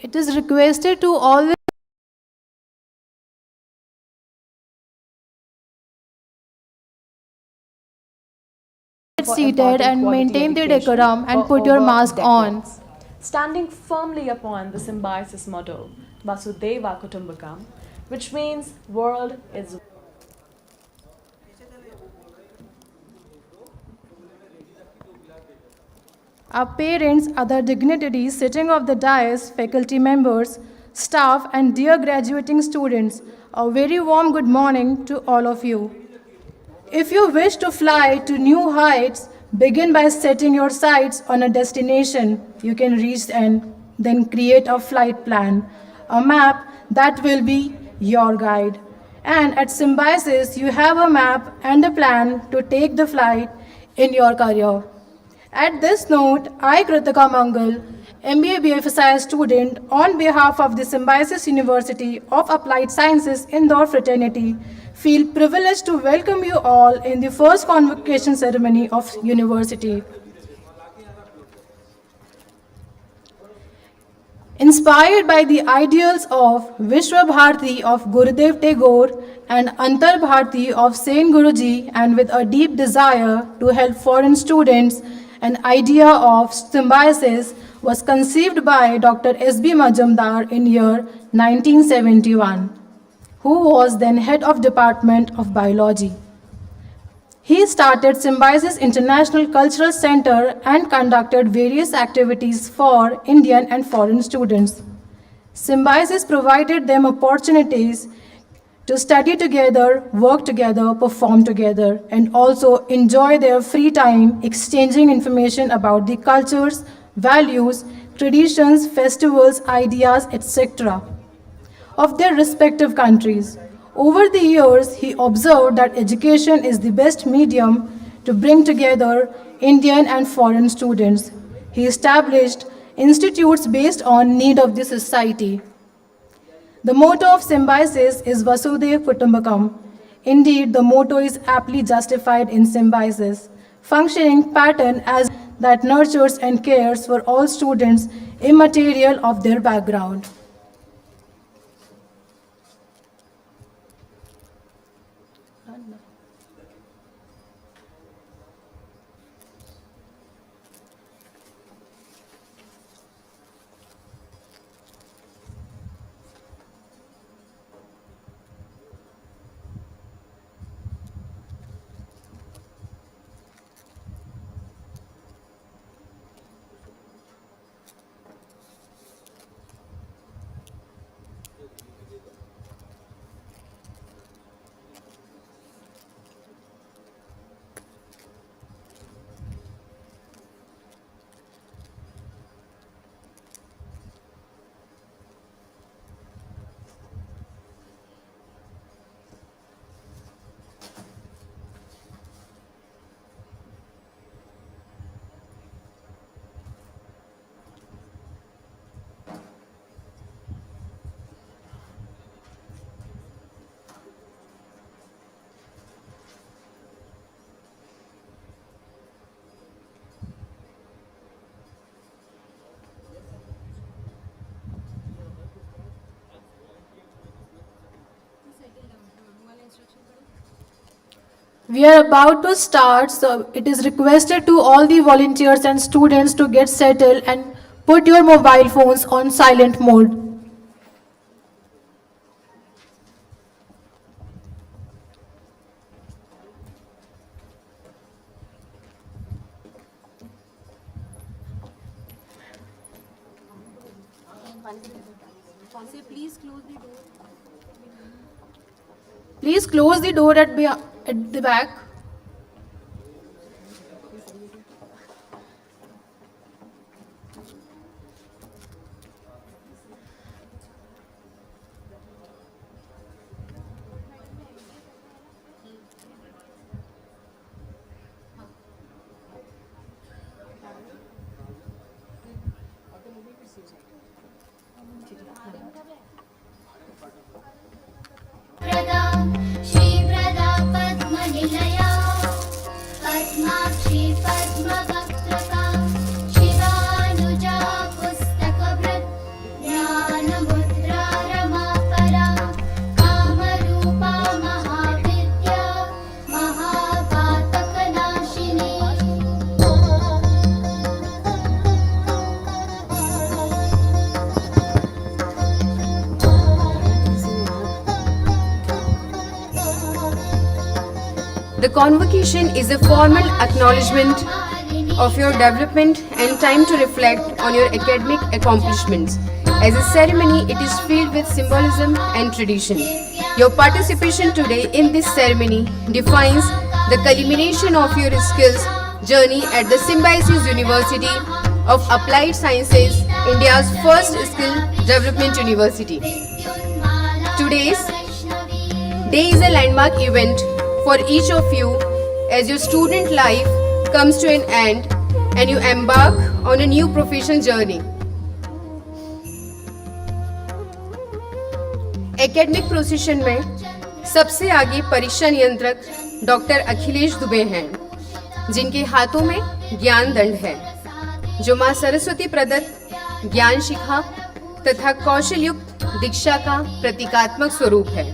It is requested to always get for seated imparting and quality maintain the education decorum and for put your over mask on. decades. Standing firmly upon the symbiosis motto, Vasudeva Kutumbakam, which means world is. Our parents, other dignitaries sitting off the dais, faculty members, staff, and dear graduating students, a very warm good morning to all of you. If you wish to fly to new heights, begin by setting your sights on a destination you can reach and then create a flight plan, a map that will be your guide. And at Symbiosis, you have a map and a plan to take the flight in your career. At this note, I, Kritika Mangal, MBA BFSI student, on behalf of the Symbiosis University of Applied Sciences Indore fraternity, feel privileged to welcome you all in the first convocation ceremony of university. Inspired by the ideals of Vishwa Bharati of Gurudev Tagore and Antar Bharati of Saint Guruji, and with a deep desire to help foreign students, an idea of symbiosis was conceived by Dr. S.B. Majumdar in year 1971, who was then head of Department of Biology. He started Symbiosis International Cultural Center and conducted various activities for Indian and foreign students. Symbiosis provided them opportunities to study together, work together, perform together, and also enjoy their free time exchanging information about the cultures, values, traditions, festivals, ideas, etc. of their respective countries. Over the years, he observed that education is the best medium to bring together Indian and foreign students. He established institutes based on need of the society. The motto of Symbiosis is Vasudev Kutumbakam. Indeed, the motto is aptly justified in Symbiosis, functioning pattern as that nurtures and cares for all students immaterial of their background. We are about to start, so it is requested to all the volunteers and students to get settled and put your mobile phones on silent mode. Please close the door at the back. प्रदा श्रीप्रदा पद्मनिलया पद्माक्षी पद्मवक्त्रका शिवानुजा पुस्तकभृत् The convocation is a formal acknowledgement of your development and time to reflect on your academic accomplishments. As a ceremony, it is filled with symbolism and tradition. Your participation today in this ceremony defines the culmination of your skills journey at the Symbiosis University of Applied Sciences, India's first skill development university. Today's day is a landmark event for each of you as your student life comes to an end and you embark on a new professional journey. Academic procession में सबसे आगे परीक्षा नियंत्रक doctor Akhilesh Dubey हैं, जिनके हाथों में ज्ञान दंड है, जो मां सरस्वती प्रदत्त ज्ञान शिखा तथा कौशल युक्त दीक्षा का प्रतीकात्मक स्वरूप है।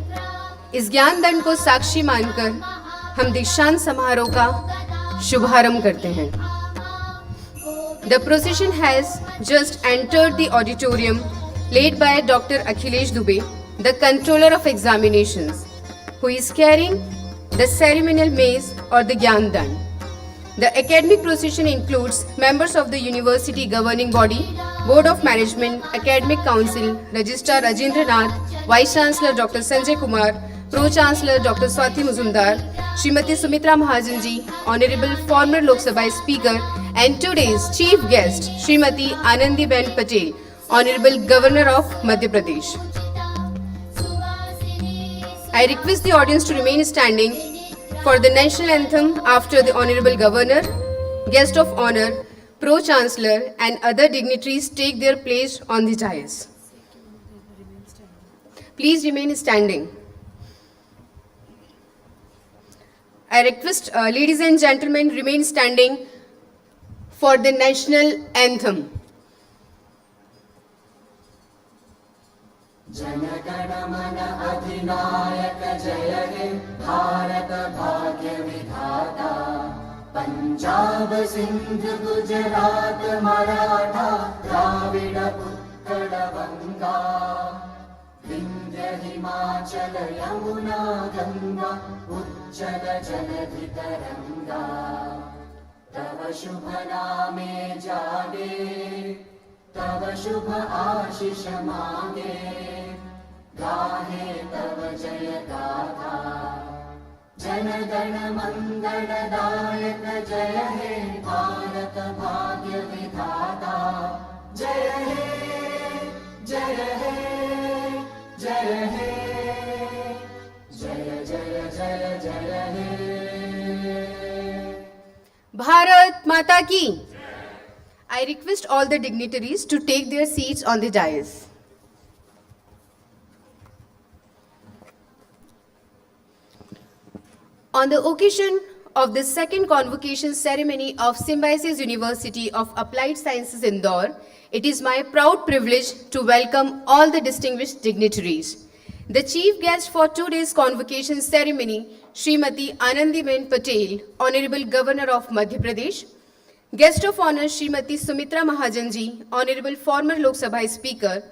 इस ज्ञान दंड को साक्षी मानकर हम दीक्षांत समारोह का शुभारंभ करते हैं। The procession has just entered the auditorium led by Dr. Akhilesh Dubey, the Controller of Examinations, who is carrying the ceremonial mace or the Gyan Dand. The academic procession includes members of the university governing body, Board of Management, Academic Council, Registrar Rajendra Nath, Vice Chancellor Dr. Sanjay Kumar, Pro Chancellor Dr. Swati Muzumdar, Srimati Sumitra Mahajan ji, Honorable former Lok Sabha Speaker, and today's chief guest, Srimati Anandiben Patel, Honorable Governor of Madhya Pradesh. I request the audience to remain standing for the national anthem after the Honorable Governor, Guest of Honor, Pro Chancellor and other dignitaries take their place on the dais. Please remain standing. I request ladies and gentlemen remain standing for the national anthem. Jana Gana Mana अधिनायक जय हे भारत भाग्य विधाता पंजाब सिंध गुजरात मराठा द्राविड उत्कल गंगा विंध्य हिमाचल यमुना गंगा उज्जल जलधि तरंगा तव शुभ नामे जागे तव शुभ आशीष मांगे गाहे तव जय गाथा जन गण मंगल दायक जय हे भारत भाग्य विधाता जय हे जय हे जय हे जय जय जय जय हे Bharat Mata Ki. I request all the dignitaries to take their seats on the dais. On the occasion of the second convocation ceremony of Symbiosis University of Applied Sciences Indore, it is my proud privilege to welcome all the distinguished dignitaries. The chief guest for today's convocation ceremony, Srimati Anandiben Patel, Honorable Governor of Madhya Pradesh. Guest of honor, Srimati Sumitra Mahajan ji, Honorable former Lok Sabha Speaker,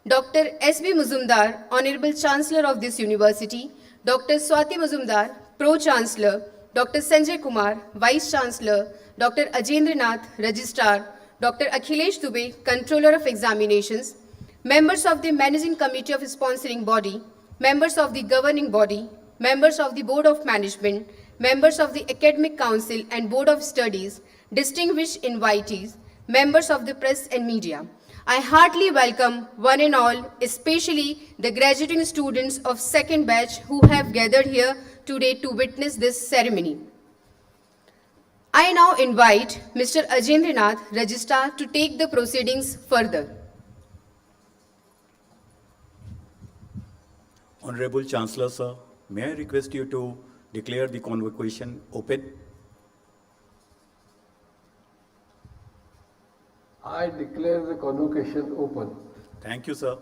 Dr. S.B. Muzumdar, Honorable Chancellor of this university, Dr. Swati Muzumdar, Pro Chancellor, Dr. Sanjay Kumar, Vice Chancellor, Dr. Rajendra Nath, Registrar, Dr. Akhilesh Dubey, Controller of Examinations, members of the Managing Committee of Sponsoring Body, members of the Governing Body, members of the Board of Management, members of the Academic Council and Board of Studies, distinguished invitees, members of the press and media. I heartily welcome one and all, especially the graduating students of second batch who have gathered here today to witness this ceremony. I now invite Mr. Rajendra Nath, Registrar, to take the proceedings further. Honorable Chancellor, sir, may I request you to declare the convocation open? I declare the convocation open. Thank you, sir.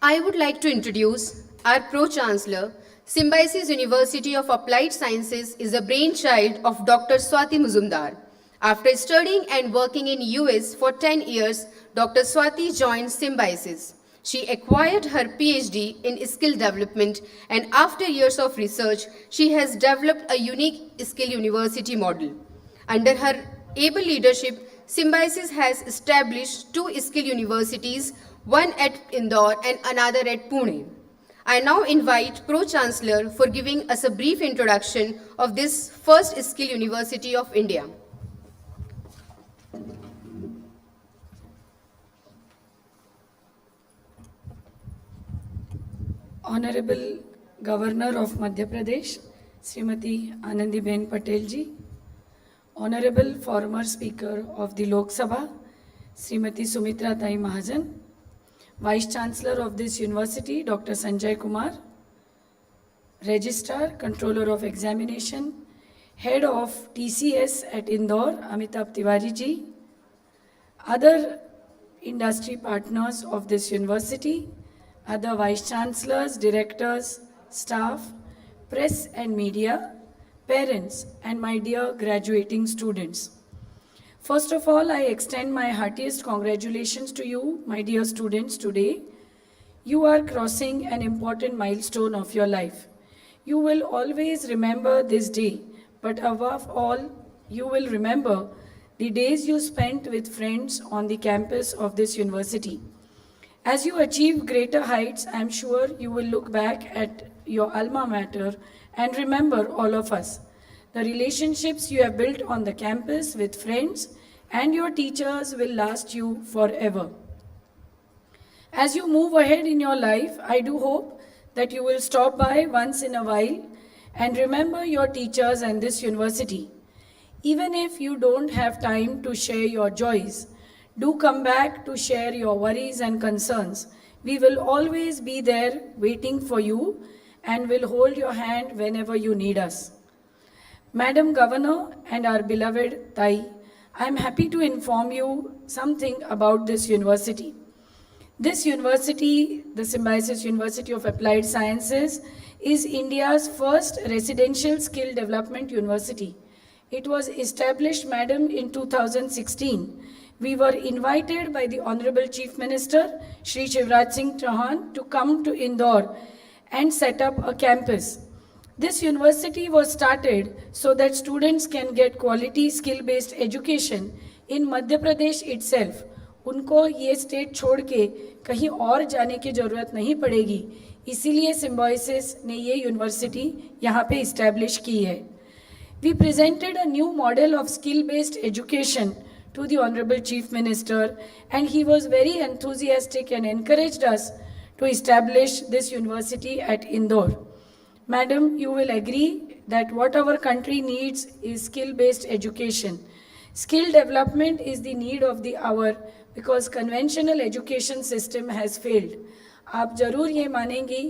I would like to introduce our Pro-Chancellor. Symbiosis University of Applied Sciences is a brainchild of Dr. Swati Muzumdar. After studying and working in US for 10 years, Dr. Swati joined Symbiosis. She acquired her PhD in skill development, and after years of research, she has developed a unique skill university model. Under her able leadership, Symbiosis has established 2 skill universities, one at Indore and another at Pune. I now invite Pro-Chancellor for giving us a brief introduction of this first skill university of India. Honorable Governor of Madhya Pradesh, Srimati Anandiben Patel ji, Honorable former Speaker of the Lok Sabha, Srimati Sumitra Tai Mahajan, Vice Chancellor of this university, Dr. Sanjay Kumar, Registrar, Controller of Examination, Head of TCS at Indore, Amitabh Tiwari ji, other industry partners of this university, other Vice Chancellors, Directors, staff, press and media, parents, and my dear graduating students. First of all, I extend my heartiest congratulations to you, my dear students, today. You are crossing an important milestone of your life. You will always remember this day, but above all, you will remember the days you spent with friends on the campus of this university. As you achieve greater heights, I am sure you will look back at your alma mater and remember all of us. The relationships you have built on the campus with friends and your teachers will last you forever. As you move ahead in your life, I do hope that you will stop by once in a while and remember your teachers and this university. Even if you don't have time to share your joys, do come back to share your worries and concerns. We will always be there waiting for you and will hold your hand whenever you need us. Madam Governor and our beloved Tai, I am happy to inform you something about this university. This university, the Symbiosis University of Applied Sciences, is India's first residential skill development university. It was established, Madam, in 2016. We were invited by the Honorable Chief Minister, Shri Shivraj Singh Chauhan, to come to Indore and set up a campus. This university was started so that students can get quality skill-based education in Madhya Pradesh itself. उनको ये state छोड़ के कहीं और जाने की ज़रूरत नहीं पड़ेगी, इसीलिए सिम्बायोसिस ने ये यूनिवर्सिटी यहाँ पे इस्टेब्लिश की है. We presented a new model of skill-based education to the Honorable Chief Minister, and he was very enthusiastic and encouraged us to establish this university at Indore. Madam, you will agree that what our country needs is skill-based education. Skill development is the need of the hour because conventional education system has failed. आप जरूर ये मानेंगी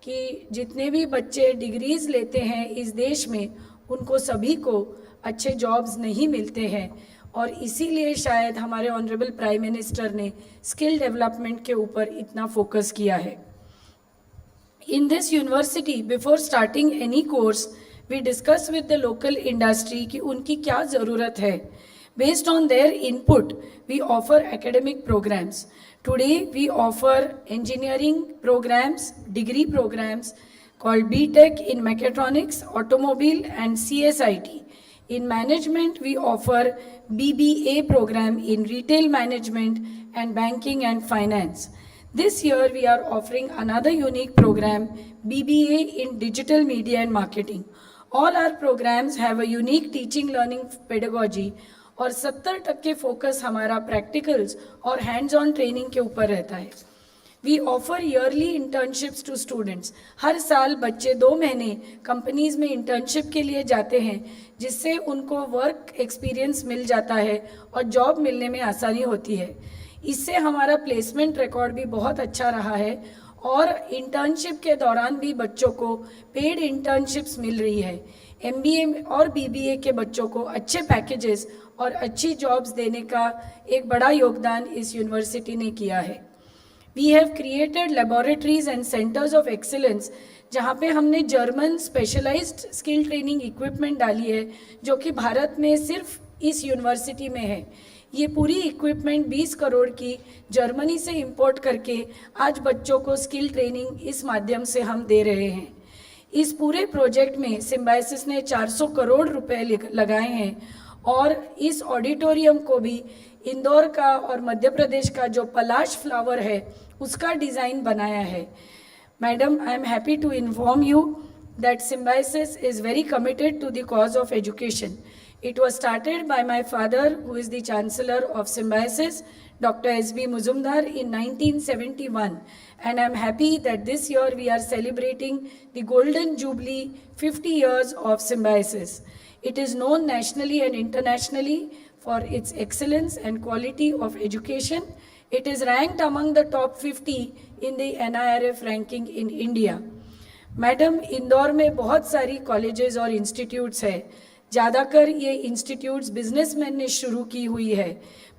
कि जितने भी बच्चे degrees लेते हैं इस देश में, उनको सभी को अच्छे जॉब्स नहीं मिलते हैं और इसीलिए शायद हमारे ऑनरेबल प्राइम मिनिस्टर ने स्किल डेवलपमेंट के ऊपर इतना फोकस किया है. In this university, before starting any course, we discuss with the local industry कि उनकी क्या ज़रूरत है. Based on their input, we offer academic programs. Today, we offer engineering programs, degree programs called BTech in Mechatronics, Automobile and CSIT. In management, we offer BBA program in Retail Management and Banking and Finance. This year, we are offering another unique program, BBA in Digital Media and Marketing. All our programs have a unique teaching learning pedagogy और 70% focus हमारा practicals और hands on training के ऊपर रहता है. We offer yearly internships to students. हर साल बच्चे 2 महीने कंपनीज में इंटर्नशिप के लिए जाते हैं जिससे उनको वर्क एक्सपीरियंस मिल जाता है और जॉब मिलने में आसानी होती है. इससे हमारा प्लेसमेंट रिकॉर्ड भी बहुत अच्छा रहा है और इंटर्नशिप के दौरान भी बच्चों को पेड इंटर्नशिप्स मिल रही है. MBA और BBA के बच्चों को अच्छे पैकेजेस और अच्छी जॉब्स देने का एक बड़ा योगदान इस यूनिवर्सिटी ने किया है. We have created laboratories and centres of excellence जहाँ पे हमने German specialised skill training equipment डाली है जो कि भारत में सिर्फ इस यूनिवर्सिटी में है। ये पूरी इक्विपमेंट 20 करोड़ की जर्मनी से इंपोर्ट करके आज बच्चों को स्किल ट्रेनिंग इस माध्यम से हम दे रहे हैं। इस पूरे प्रोजेक्ट में सिम्बायोसिस ने 400 करोड़ रुपए लगाए हैं और इस ऑडिटोरियम को भी इंदौर का और मध्य प्रदेश का जो पलाश फ्लावर है उसका डिज़ाइन बनाया है। Madam, I am happy to inform you that Symbiosis is very committed to the cause of education. It was started by my father, who is the Chancellor of Symbiosis, Dr. S.B. Muzumdar, in 1971. And I'm happy that this year we are celebrating the Golden Jubilee 50 years of Symbiosis. It is known nationally and internationally for its excellence and quality of education. It is ranked among the top 50 in the NIRF ranking in India. Madam, Indore में बहुत सारी colleges और institutes है। ज़्यादातर ये institutes businessman ने शुरू की हुई है,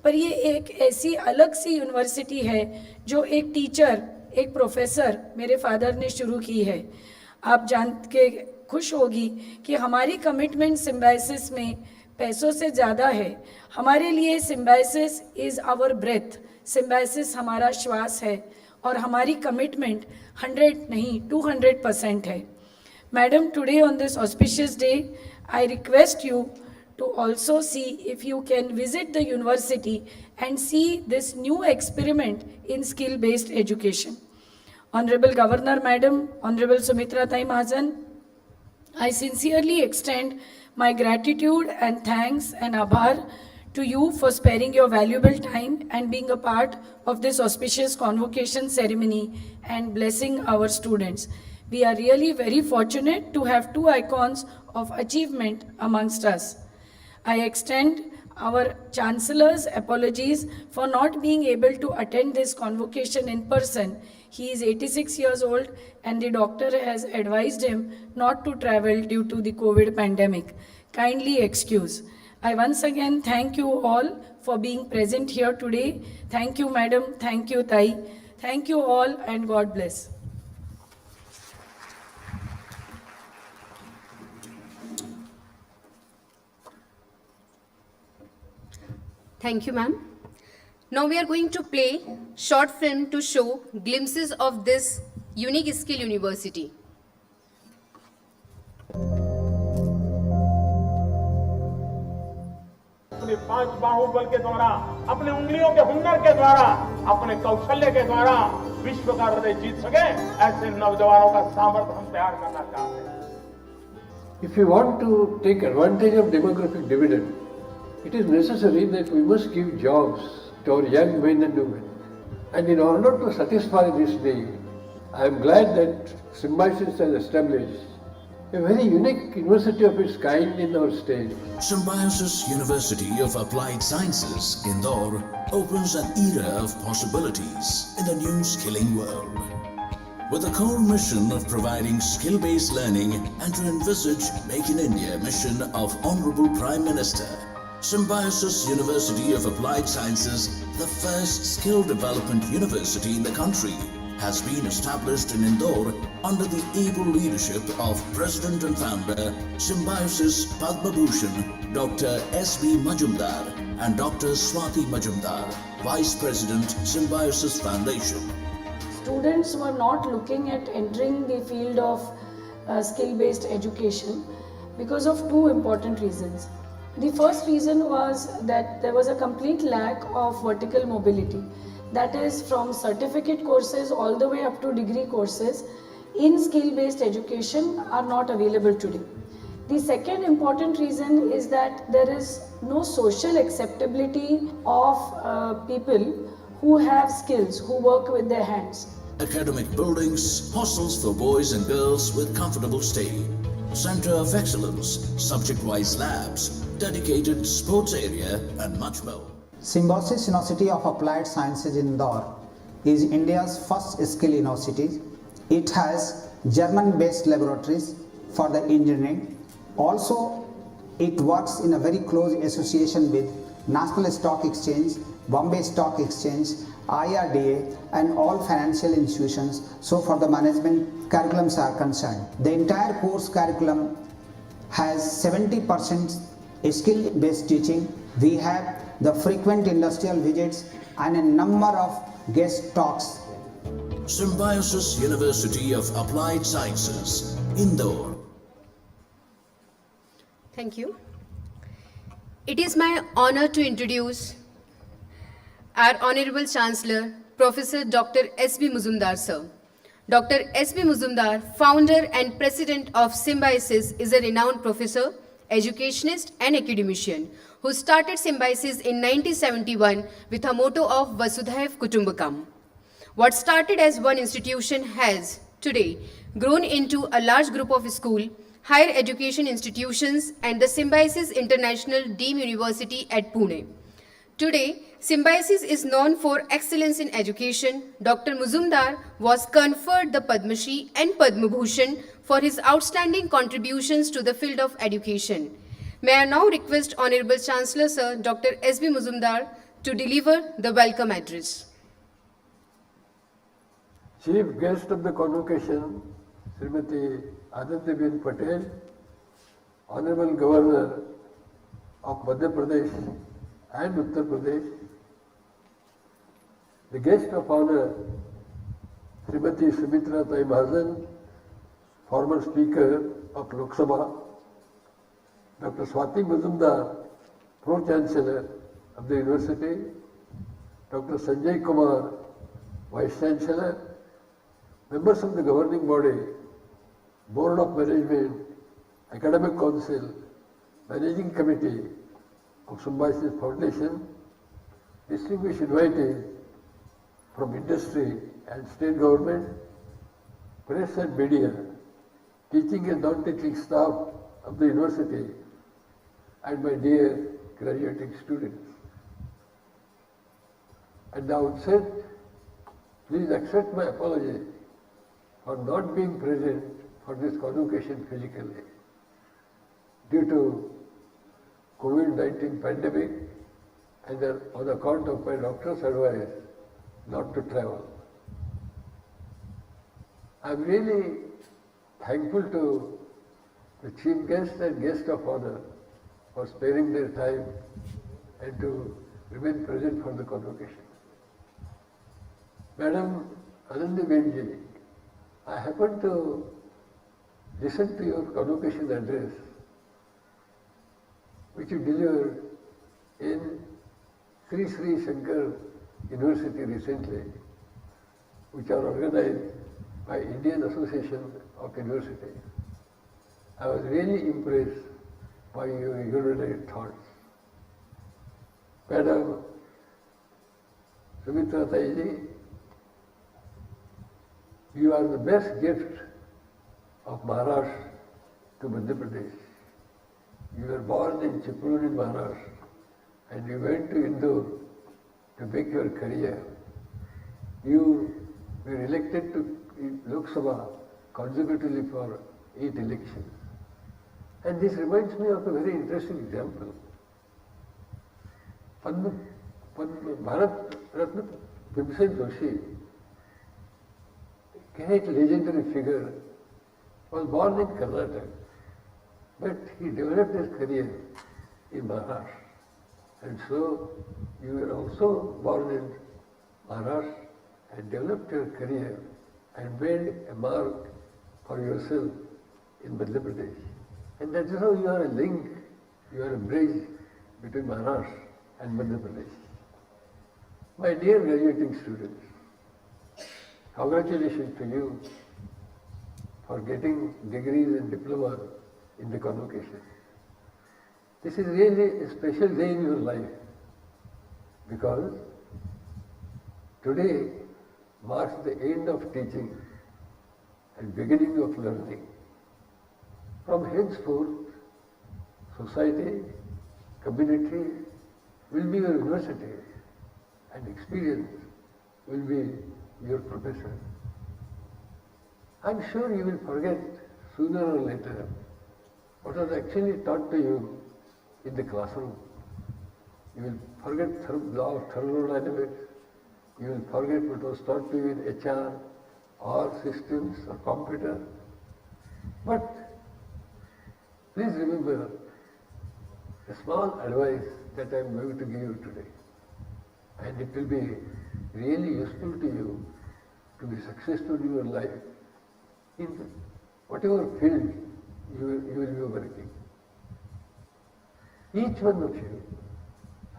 पर ये एक ऐसी अलग सी यूनिवर्सिटी है जो एक टीचर, एक प्रोफेसर मेरे फादर ने शुरू की है। आप जान के खुश होगी कि हमारी कमिटमेंट सिम्बायोसिस में पैसों से ज़्यादा है। हमारे लिए Symbiosis is our breath, Symbiosis हमारा श्वास है और हमारी कमिटमेंट 100 नहीं 200% है। Madam, today on this auspicious day I request you to also see if you can visit the university and see this new experiment in skill-based education. Honorable Governor Madam, Honorable Sumitra Tai Mahajan, I sincerely extend my gratitude and thanks and aabhar to you for sparing your valuable time and being a part of this auspicious convocation ceremony and blessing our students. We are really very fortunate to have two icons of achievement amongst us. I extend our Chancellor's apologies for not being able to attend this convocation in person. He is 86 years old and the doctor has advised him not to travel due to the COVID pandemic. Kindly excuse. I once again thank you all for being present here today. Thank you, Madam. Thank you, Tai. Thank you all and God bless. Thank you, ma'am. Now we are going to play short film to show glimpses of this unique skill university. अपने 5 बाहुबल के द्वारा, अपने उंगलियों के हुनर के द्वारा, अपने कौशल्य के द्वारा विश्व का हृदय जीत सके, ऐसे नौजवानों का सामर्थ्य हम तैयार करना चाहते हैं। If you want to take advantage of demographic dividend, it is necessary that we must give jobs to our young men and women. And in order to satisfy this need, I am glad that Symbiosis has established a very unique university of its kind in our state. Symbiosis University of Applied Sciences, Indore, opens an era of possibilities in the new skilling world. With a core mission of providing skill-based learning and to envisage Make in India mission of Honorable Prime Minister, Symbiosis University of Applied Sciences, the first skill development university in the country, has been established in Indore under the able leadership of President and Founder, Symbiosis Padma Bhushan, Dr. S.B. Majumdar and Dr. Swati Majumdar, Vice President, Symbiosis Foundation. Students were not looking at entering the field of skill-based education because of two important reasons. The first reason was that there was a complete lack of vertical mobility. That is, from certificate courses all the way up to degree courses in skill-based education are not available today. The second important reason is that there is no social acceptability of people who have skills, who work with their hands. Academic buildings, hostels for boys and girls with comfortable stay, Center of Excellence, subject-wise labs, dedicated sports area and much more. Symbiosis University of Applied Sciences in Indore is India's first skill university. It has German-based laboratories for the engineering. Also, it works in a very close association with National Stock Exchange, Bombay Stock Exchange, IRDA and all financial institutions. So for the management curriculums are concerned, the entire course curriculum has 70% skill-based teaching. We have the frequent industrial visits and a number of guest talks. Symbiosis University of Applied Sciences, Indore. Thank you. It is my honor to introduce our Honorable Chancellor, Professor Dr. S.B. Muzumdar, sir. Dr. S.B. Muzumdar, founder and president of Symbiosis, is a renowned professor, educationist and academician who started Symbiosis in 1971 with a motto of Vasudhaiv Kutumbakam. What started as one institution has, today, grown into a large group of school, higher education institutions and the Symbiosis International Deemed University at Pune. Today, Symbiosis is known for excellence in education. Dr. Muzumdar was conferred the Padma Shri and Padma Bhushan for his outstanding contributions to the field of education. May I now request Honorable Chancellor Sir Dr. S.B. Muzumdar to deliver the welcome address. Chief guest of the convocation, Srimati Adityaben Patel, Honorable Governor of Madhya Pradesh and Uttar Pradesh, the guest of honor, Srimati Sumitra Tai Mahajan, former Speaker of Lok Sabha, Dr. Swati Muzumdar, Pro-Chancellor of the University, Dr. Sanjay Kumar, Vice Chancellor, members of the governing body, Board of Management, Academic Council, Managing Committee of Symbiosis Foundation, distinguished invitees from industry and state government, press and media, teaching and non-teaching staff of the university, and my dear graduating students. At the outset, please accept my apology for not being present for this convocation physically due to COVID-19 pandemic and on account of my doctor's advice not to travel. I am really thankful to the chief guest and guest of honor for sparing their time and to remain present for the convocation. Madam Anandiben ji, I happened to listen to your convocation address which you delivered in Sri Sri Shankar University recently, which are organized by Indian Association of Universities. I was really impressed by your erudite thoughts. Madam Sumitra Taiji, you are the best gift of Maharashtra to Madhya Pradesh. You were born in Chiprauli, Maharashtra, and you went to Indore to make your career. You were elected to Lok Sabha consecutively for 8 elections. And this reminds me of a very interesting example. Bharat Ratna Bhimsen Joshi, a great legendary figure, was born in Karnataka, but he developed his career in Maharashtra. And so you were also born in Maharashtra and developed your career and made a mark for yourself in Madhya Pradesh. And that is how you are a link, you are a bridge between Maharashtra and Madhya Pradesh. My dear graduating students, congratulations to you for getting degrees and diploma in the convocation. This is really a special day in your life because today marks the end of teaching and beginning of learning. From henceforth, society, community will be your university and experience will be your professor. I'm sure you will forget sooner or later what was actually taught to you in the classroom. You will forget law of thermodynamics, you will forget what was taught to you in HR or systems or computer. But please remember a small advice that I am going to give you today. And it will be really useful to you to be successful in your life in whatever field you will be working. Each one of you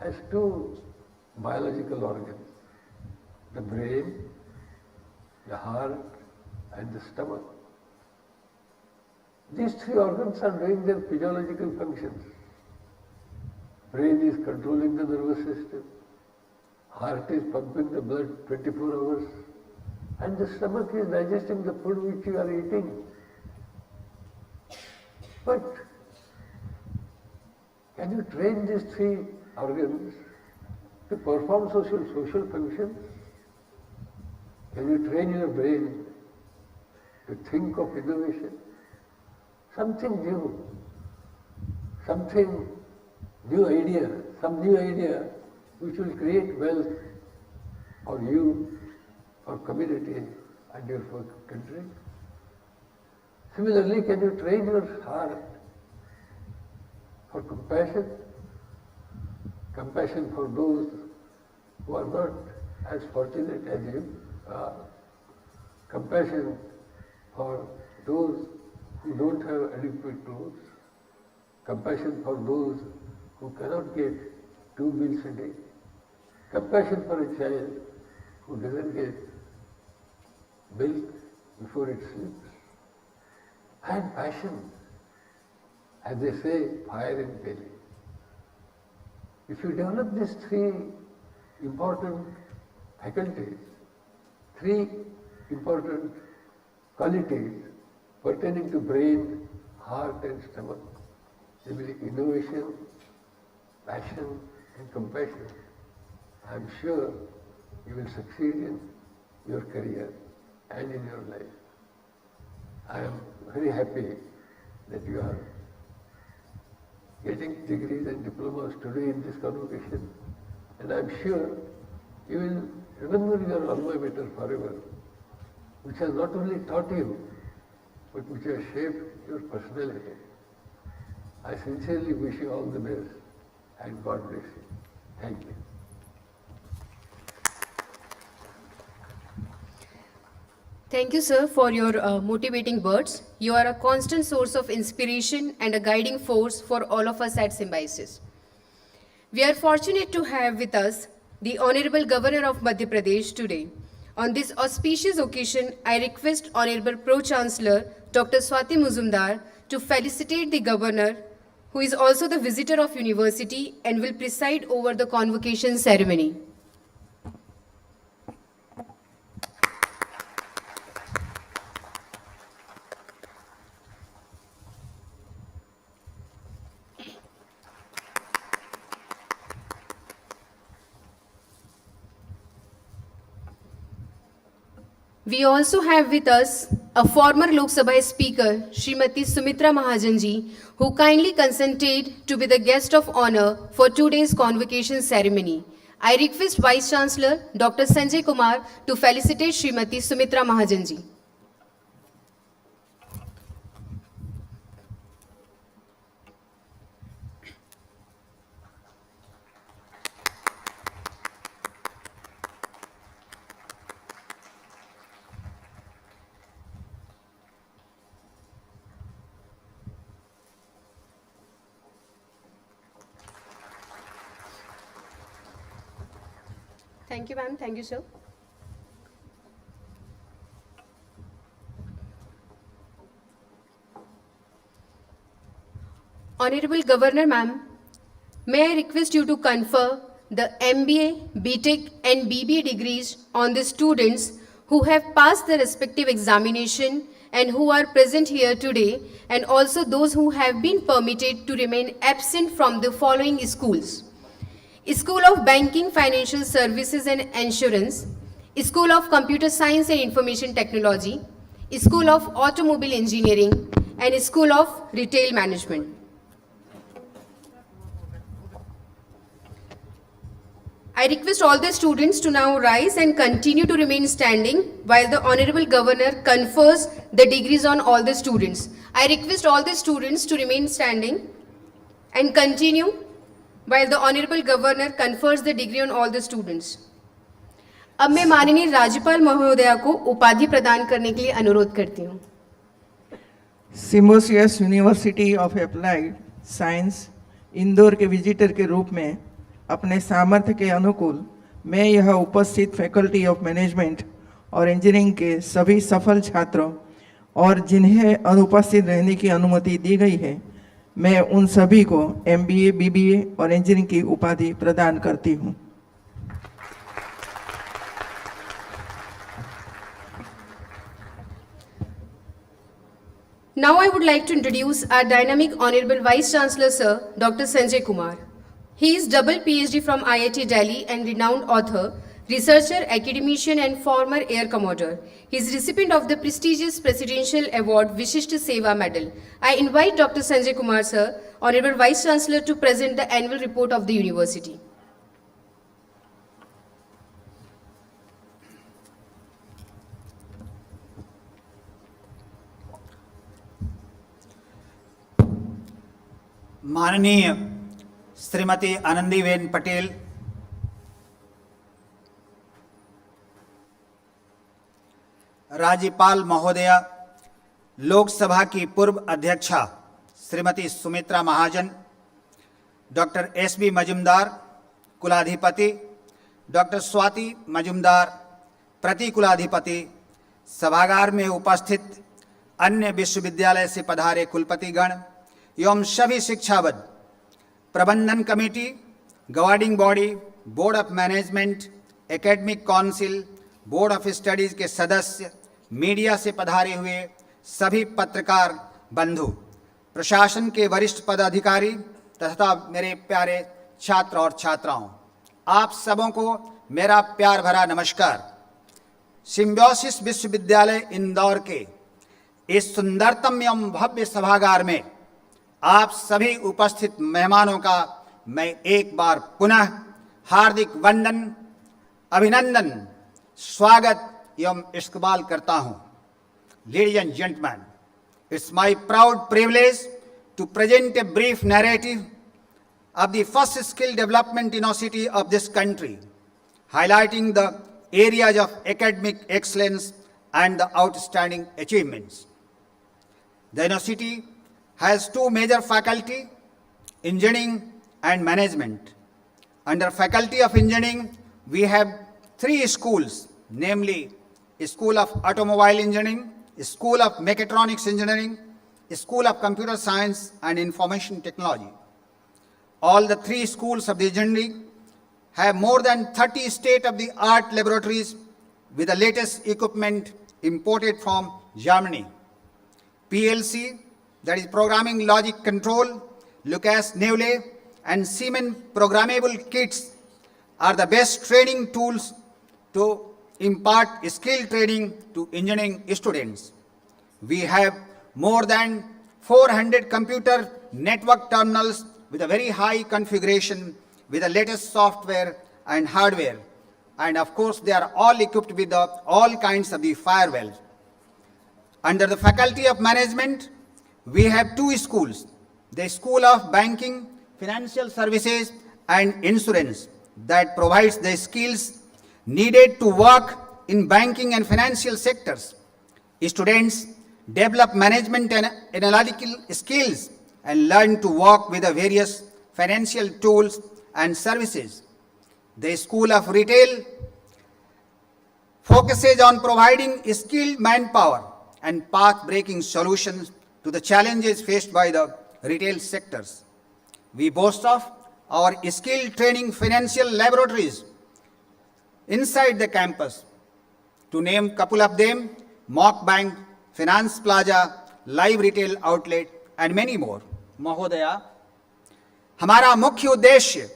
has two biological organs, the brain, the heart, and the stomach. These three organs are doing their physiological functions. Brain is controlling the nervous system, heart is pumping the blood 24 hours, and the stomach is digesting the food which you are eating. But can you train these three organs to perform social functions? Can you train your brain to think of innovation? Something new, some new idea which will create wealth for you, for community and your country. Similarly, can you train your heart for compassion? Compassion for those who are not as fortunate as you are. Compassion for those who don't have adequate clothes. Compassion for those who cannot get 2 meals a day. Compassion for a child who doesn't get milk before it sleeps. And passion, as they say, fire in belly. If you develop these three important faculties, three important qualities pertaining to brain, heart and stomach, namely innovation, passion and compassion, I am sure you will succeed in your career and in your life. I am very happy that you are getting degrees and diplomas today in this convocation, and I am sure you will remember your alma mater forever, which has not only taught you, but which has shaped your personality. I sincerely wish you all the best and God bless you. Thank you. Thank you, sir, for your motivating words. You are a constant source of inspiration and a guiding force for all of us at Symbiosis. We are fortunate to have with us the Honorable Governor of Madhya Pradesh today. On this auspicious occasion, I request Honorable Pro-Chancellor Dr. Swati Muzumdar to felicitate the Governor, who is also the visitor of University and will preside over the convocation ceremony. We also have with us a former Lok Sabha Speaker, Srimati Sumitra Mahajanji, who kindly consented to be the guest of honor for today's convocation ceremony. I request Vice Chancellor Dr. Sanjay Kumar to felicitate Srimati Sumitra Mahajanji. Thank you, ma'am. Thank you, sir. Honorable Governor, ma'am, may I request you to confer the MBA, BTech and BBA degrees on the students who have passed the respective examination and who are present here today, and also those who have been permitted to remain absent from the following schools: School of Banking, Financial Services and Insurance, School of Computer Science and Information Technology, School of Automobile Engineering, and School of Retail Management. I request all the students to now rise and continue to remain standing while the Honorable Governor confers the degrees on all the students. I request all the students to remain standing and continue while the Honorable Governor confers the degree on all the students. अब मैं माननीय राज्यपाल महोदया को उपाधि प्रदान करने के लिए अनुरोध करती हूँ। Symbiosis university of applied science Indore के विजिटर के रूप में अपने सामर्थ्य के अनुकूल मैं यह उपस्थित फैकल्टी ऑफ मैनेजमेंट और इंजीनियरिंग के सभी सफल छात्रों और जिन्हें अनुपस्थित रहने की अनुमति दी गई है, मैं उन सभी को MBA, BBA और इंजीनियरिंग की उपाधि प्रदान करती हूँ। Now I would like to introduce our dynamic Honorable Vice Chancellor Sir Dr. Sanjay Kumar. He is double PhD from IIT Delhi and renowned author, researcher, academician and former Air Commodore. He is recipient of the prestigious Presidential Award Vishishta Seva Medal. I invite Dr. Sanjay Kumar Sir, Honorable Vice Chancellor, to present the annual report of the university. माननीय श्रीमती आनंदीबेन पटेल, राज्यपाल महोदया, लोकसभा की पूर्व अध्यक्षा Shrimati Sumitra Mahajan, doctor SB Majumdar कुलाधिपति, doctor Swati Majumdar प्रति कुलाधिपति, सभागार में उपस्थित अन्य विश्वविद्यालय से पधारे कुलपतिगण एवं सभी शिक्षाविद, प्रबंधन committee, governing body, board of management, academic council, board of studies के सदस्य, मीडिया से पधारे हुए सभी पत्रकार बंधु, प्रशासन के वरिष्ठ पदाधिकारी तथा मेरे प्यारे छात्र और छात्राओं, आप सबों को मेरा प्यार भरा नमस्कार। सिम्बोसिस विश्वविद्यालय इंदौर के इस सुंदरतम एवं भव्य सभागार में आप सभी उपस्थित मेहमानों का मैं एक बार पुनः हार्दिक वंदन, अभिनंदन, स्वागत एवं इस्तकबाल करता हूं। Ladies and gentlemen, it's my proud privilege to present a brief narrative of the first skill development university of this country, highlighting the areas of academic excellence and the outstanding achievements. The university has two major faculty, engineering and management. Under faculty of engineering, we have three schools, namely School of Automobile Engineering, School of Mechatronics Engineering, School of Computer Science and Information Technology. All the three schools of the engineering have more than 30 state-of-the-art laboratories with the latest equipment imported from Germany. PLC, that is Programming Logic Control, Lucas Nevle and Siemens programmable kits are the best training tools to impart skill training to engineering students. We have more than 400 computer network terminals with a very high configuration with the latest software and hardware. And of course, they are all equipped with all kinds of the firewalls. Under the Faculty of Management, we have two schools, the School of Banking, Financial Services and Insurance that provides the skills needed to work in banking and financial sectors. Students develop management and analytical skills and learn to work with the various financial tools and services. The School of Retail focuses on providing skilled manpower and path-breaking solutions to the challenges faced by the retail sectors. We boast of our skill training financial laboratories inside the campus. To name a couple of them, Mock Bank, Finance Plaza, Live Retail Outlet and many more. महोदया, हमारा मुख्य उद्देश्य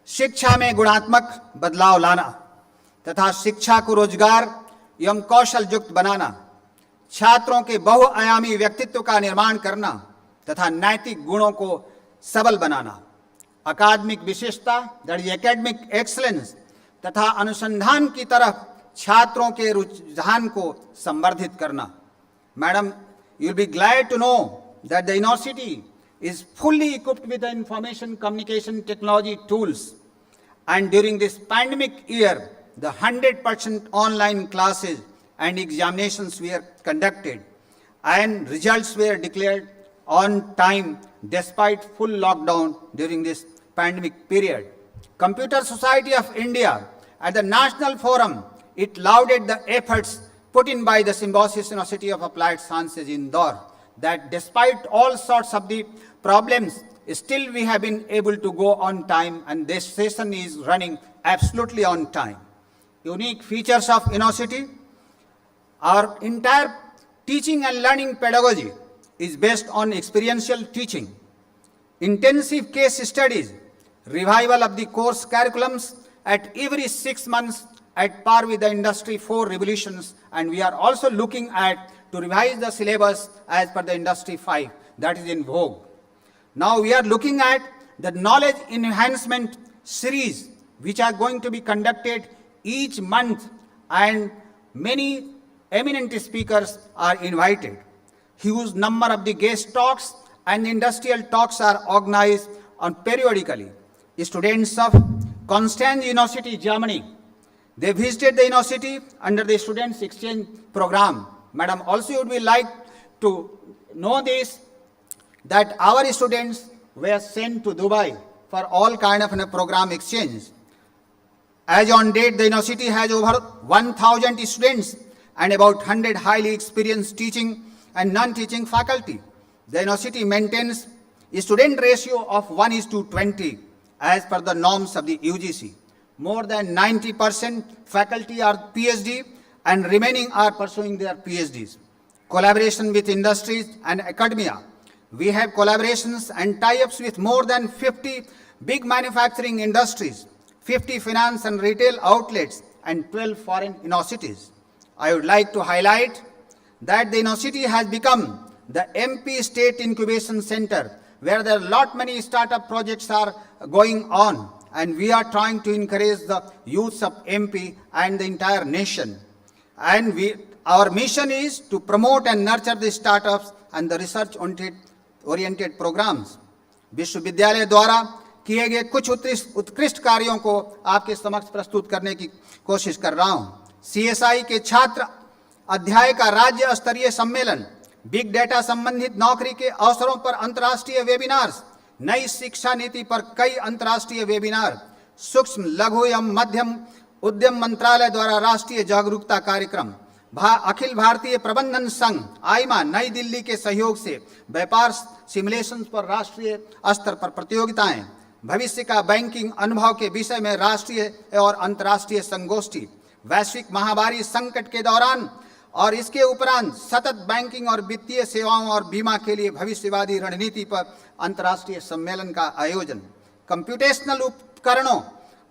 शिक्षा में गुणात्मक बदलाव लाना तथा शिक्षा को रोजगार एवं कौशल युक्त बनाना, छात्रों के बहुआयामी व्यक्तित्व का निर्माण करना तथा नैतिक गुणों को सबल बनाना, अकादमिक विशेषता दैट इज एकेडमिक एक्सीलेंस तथा अनुसंधान की तरफ छात्रों के रुझान को संवर्धित करना. Madam, you will be glad to know that the university is fully equipped with the information communication technology tools. And during this pandemic year, the 100% online classes and examinations were conducted and results were declared on time despite full lockdown during this pandemic period. Computer Society of India at the National Forum, it lauded the efforts put in by the Symbiosis University of Applied Sciences in Indore, that despite all sorts of the problems, still we have been able to go on time and this session is running absolutely on time. Unique features of University, our entire teaching and learning pedagogy is based on experiential teaching, intensive case studies, revival of the course curriculums at every 6 months at par with the Industry 4 revolutions, and we are also looking at to revise the syllabus as per the Industry 5 that is in vogue. Now we are looking at the knowledge enhancement series which are going to be conducted each month, and many eminent speakers are invited. Huge number of the guest talks and industrial talks are organized on periodically. Students of Constanz University, Germany, they visited the university under the Students Exchange Program. Madam, also you would be like to know this, that our students were sent to Dubai for all kind of a program exchange. As on date, the university has over 1,000 students and about 100 highly experienced teaching and non-teaching faculty. The university maintains a student ratio of 1:20 as per the norms of the UGC. More than 90% faculty are PhD and remaining are pursuing their PhDs. Collaboration with industries and academia. We have collaborations and tie-ups with more than 50 big manufacturing industries, 50 finance and retail outlets, and 12 foreign universities. I would like to highlight that the university has become the MP State Incubation Center, where there are lot many startup projects are going on, and we are trying to encourage the youth of MP and the entire nation. And our mission is to promote and nurture the startups and the research-oriented programs. विश्वविद्यालय द्वारा किए गए कुछ उत्कृष्ट कार्यों को आपके समक्ष प्रस्तुत करने की कोशिश कर रहा हूं। CSI के छात्र अध्याय का राज्य स्तरीय सम्मेलन, बिग डेटा संबंधित नौकरी के अवसरों पर अंतर्राष्ट्रीय वेबिनार्स, नई शिक्षा नीति पर कई अंतर्राष्ट्रीय वेबिनार, सूक्ष्म लघु एवं मध्यम उद्यम मंत्रालय द्वारा राष्ट्रीय जागरूकता कार्यक्रम, अखिल भारतीय प्रबंधन संघ आईमा नई दिल्ली के सहयोग से व्यापार सिमुलेशन पर राष्ट्रीय स्तर पर प्रतियोगिताएं, भविष्य का बैंकिंग अनुभव के विषय में राष्ट्रीय और अंतर्राष्ट्रीय संगोष्ठी, वैश्विक महामारी संकट के दौरान और इसके उपरांत सतत बैंकिंग और वित्तीय सेवाओं और बीमा के लिए भविष्यवादी रणनीति पर अंतर्राष्ट्रीय सम्मेलन का आयोजन, कंप्यूटेशनल उपकरणों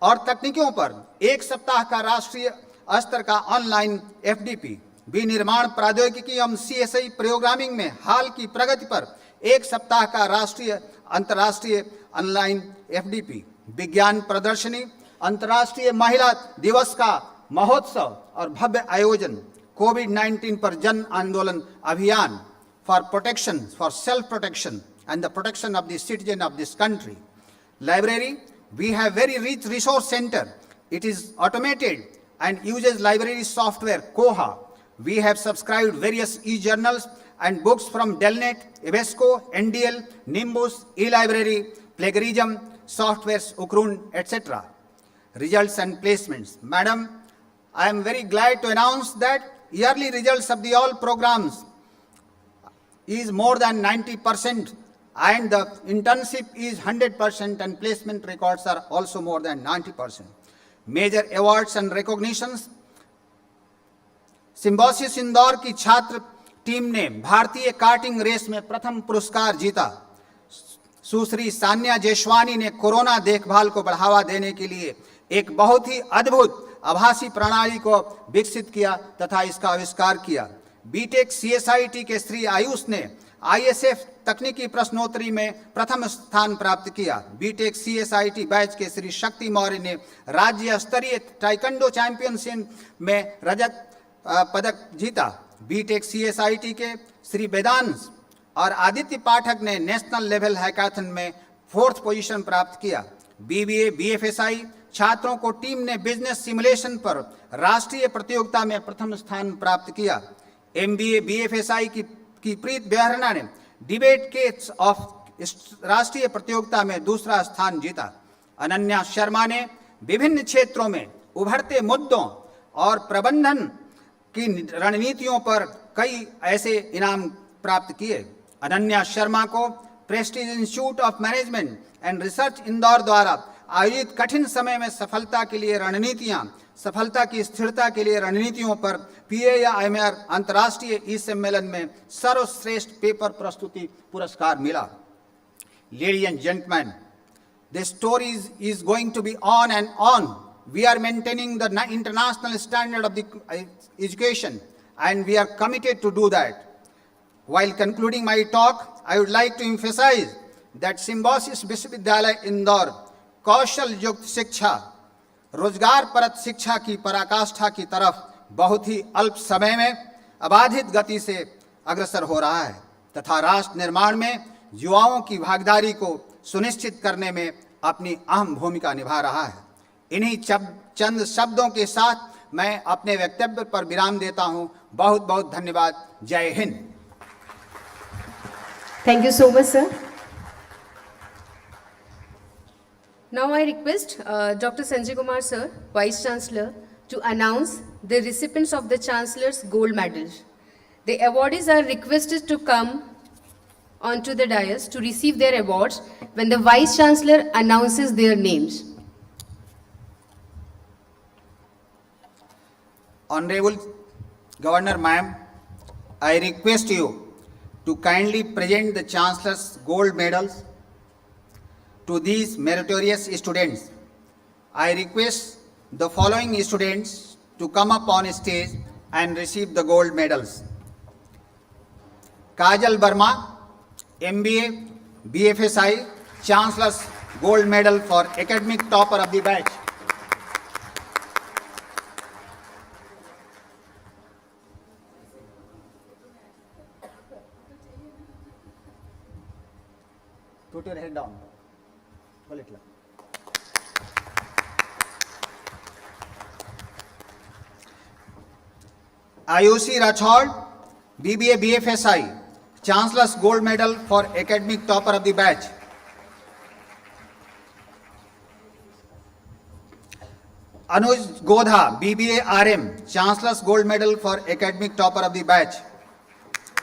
और तकनीकों पर एक सप्ताह का राष्ट्रीय स्तर का ऑनलाइन FDP, विनिर्माण प्रौद्योगिकी एवं CSI प्रोग्रामिंग में हाल की प्रगति पर एक सप्ताह का राष्ट्रीय अंतर्राष्ट्रीय ऑनलाइन FDP, विज्ञान प्रदर्शनी, अंतर्राष्ट्रीय महिला दिवस का महोत्सव और भव्य आयोजन, COVID-19 पर जन आंदोलन अभियान for protection, for self-protection and the protection of the citizen of this country. Library, we have very rich resource center. It is automated and uses library software, Koha. We have subscribed various e-journals and books from Delnet, Evesco, NDL, Nimbus, e-library, plagiarism, softwares, Ukrun, etc. Results and placements. Madam, I am very glad to announce that yearly results of the all programs is more than 90% and the internship is 100% and placement records are also more than 90%. Major awards and recognitions. Symbiosis Indore की छात्र team ने भारतीय karting race में प्रथम पुरस्कार जीता। सुश्री सान्या जेशवानी ने corona देखभाल को बढ़ावा देने के लिए एक बहुत ही अद्भुत आभासी प्रणाली को विकसित किया तथा इसका आविष्कार किया। बीटेक CSIT के श्री आयुष ने ISF तकनीकी प्रश्नोत्तरी में प्रथम स्थान प्राप्त किया। बीटेक CSIT बैच के श्री शक्ति मौर्य ने राज्य स्तरीय टाइकंडो चैंपियनशिप में रजत पदक जीता। बीटेक CSIT के श्री वेदांश और आदित्य पाठक ने नेशनल लेवल हैकाथन में 4th पोजीशन प्राप्त किया। BBA BFSI छात्रों को टीम ने बिजनेस सिमुलेशन पर राष्ट्रीय प्रतियोगिता में प्रथम स्थान प्राप्त किया। MBA BFSI की प्रीत बेहरना ने डिबेट केस ऑफ राष्ट्रीय प्रतियोगिता में दूसरा स्थान जीता। अनन्या शर्मा ने विभिन्न क्षेत्रों में उभरते मुद्दों और प्रबंधन की रणनीतियों पर कई ऐसे इनाम प्राप्त किए। अनन्या शर्मा को Prestige institute of management and research Indore द्वारा आयोजित कठिन समय में सफलता की स्थिरता के लिए रणनीतियों पर PAIMR अंतर्राष्ट्रीय ई सम्मेलन में सर्वश्रेष्ठ पेपर प्रस्तुति पुरस्कार मिला। Ladies and gentlemen, the story is going to be on and on. We are maintaining the international standard of the education, and we are committed to do that. While concluding my talk, I would like to emphasize that Symbiosis विश्वविद्यालय इंदौर कौशल युक्त शिक्षा, रोजगार परत शिक्षा की पराकाष्ठा की तरफ बहुत ही अल्प समय में अबाधित गति से अग्रसर हो रहा है तथा राष्ट्र निर्माण में युवाओं की भागीदारी को सुनिश्चित करने में अपनी अहम भूमिका निभा रहा है। इन्हीं चंद शब्दों के साथ मैं अपने वक्तव्य पर विराम देता हूं। बहुत बहुत धन्यवाद। जय Hind. Thank you so much, sir. Now I request Dr. Sanjay Kumar, sir, Vice Chancellor, to announce the recipients of the Chancellor's Gold Medal. The awardees are requested to come onto the dais to receive their awards when the Vice Chancellor announces their names. Honorable Governor Ma'am, I request you to kindly present the Chancellor's Gold Medals to these meritorious students. I request the following students to come up on stage and receive the gold medals. Kajal Verma, MBA, BFSI, Chancellor's Gold Medal for academic topper of the batch. Put your head down. Pull it up. Ayushi Rathod, BBA BFSI, Chancellor's Gold Medal for academic topper of the batch. Anuj Godha, BBA RM, Chancellor's Gold Medal for academic topper of the batch.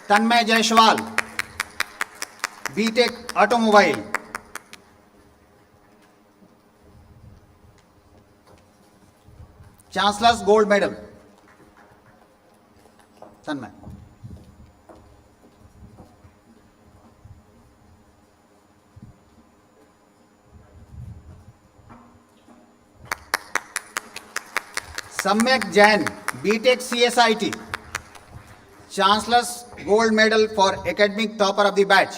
Tanmay Jaiswal, BTech Automobile. Chancellor's Gold Medal. Tanmay. Samyak Jain, BTech CSIT, Chancellor's Gold Medal for academic topper of the batch.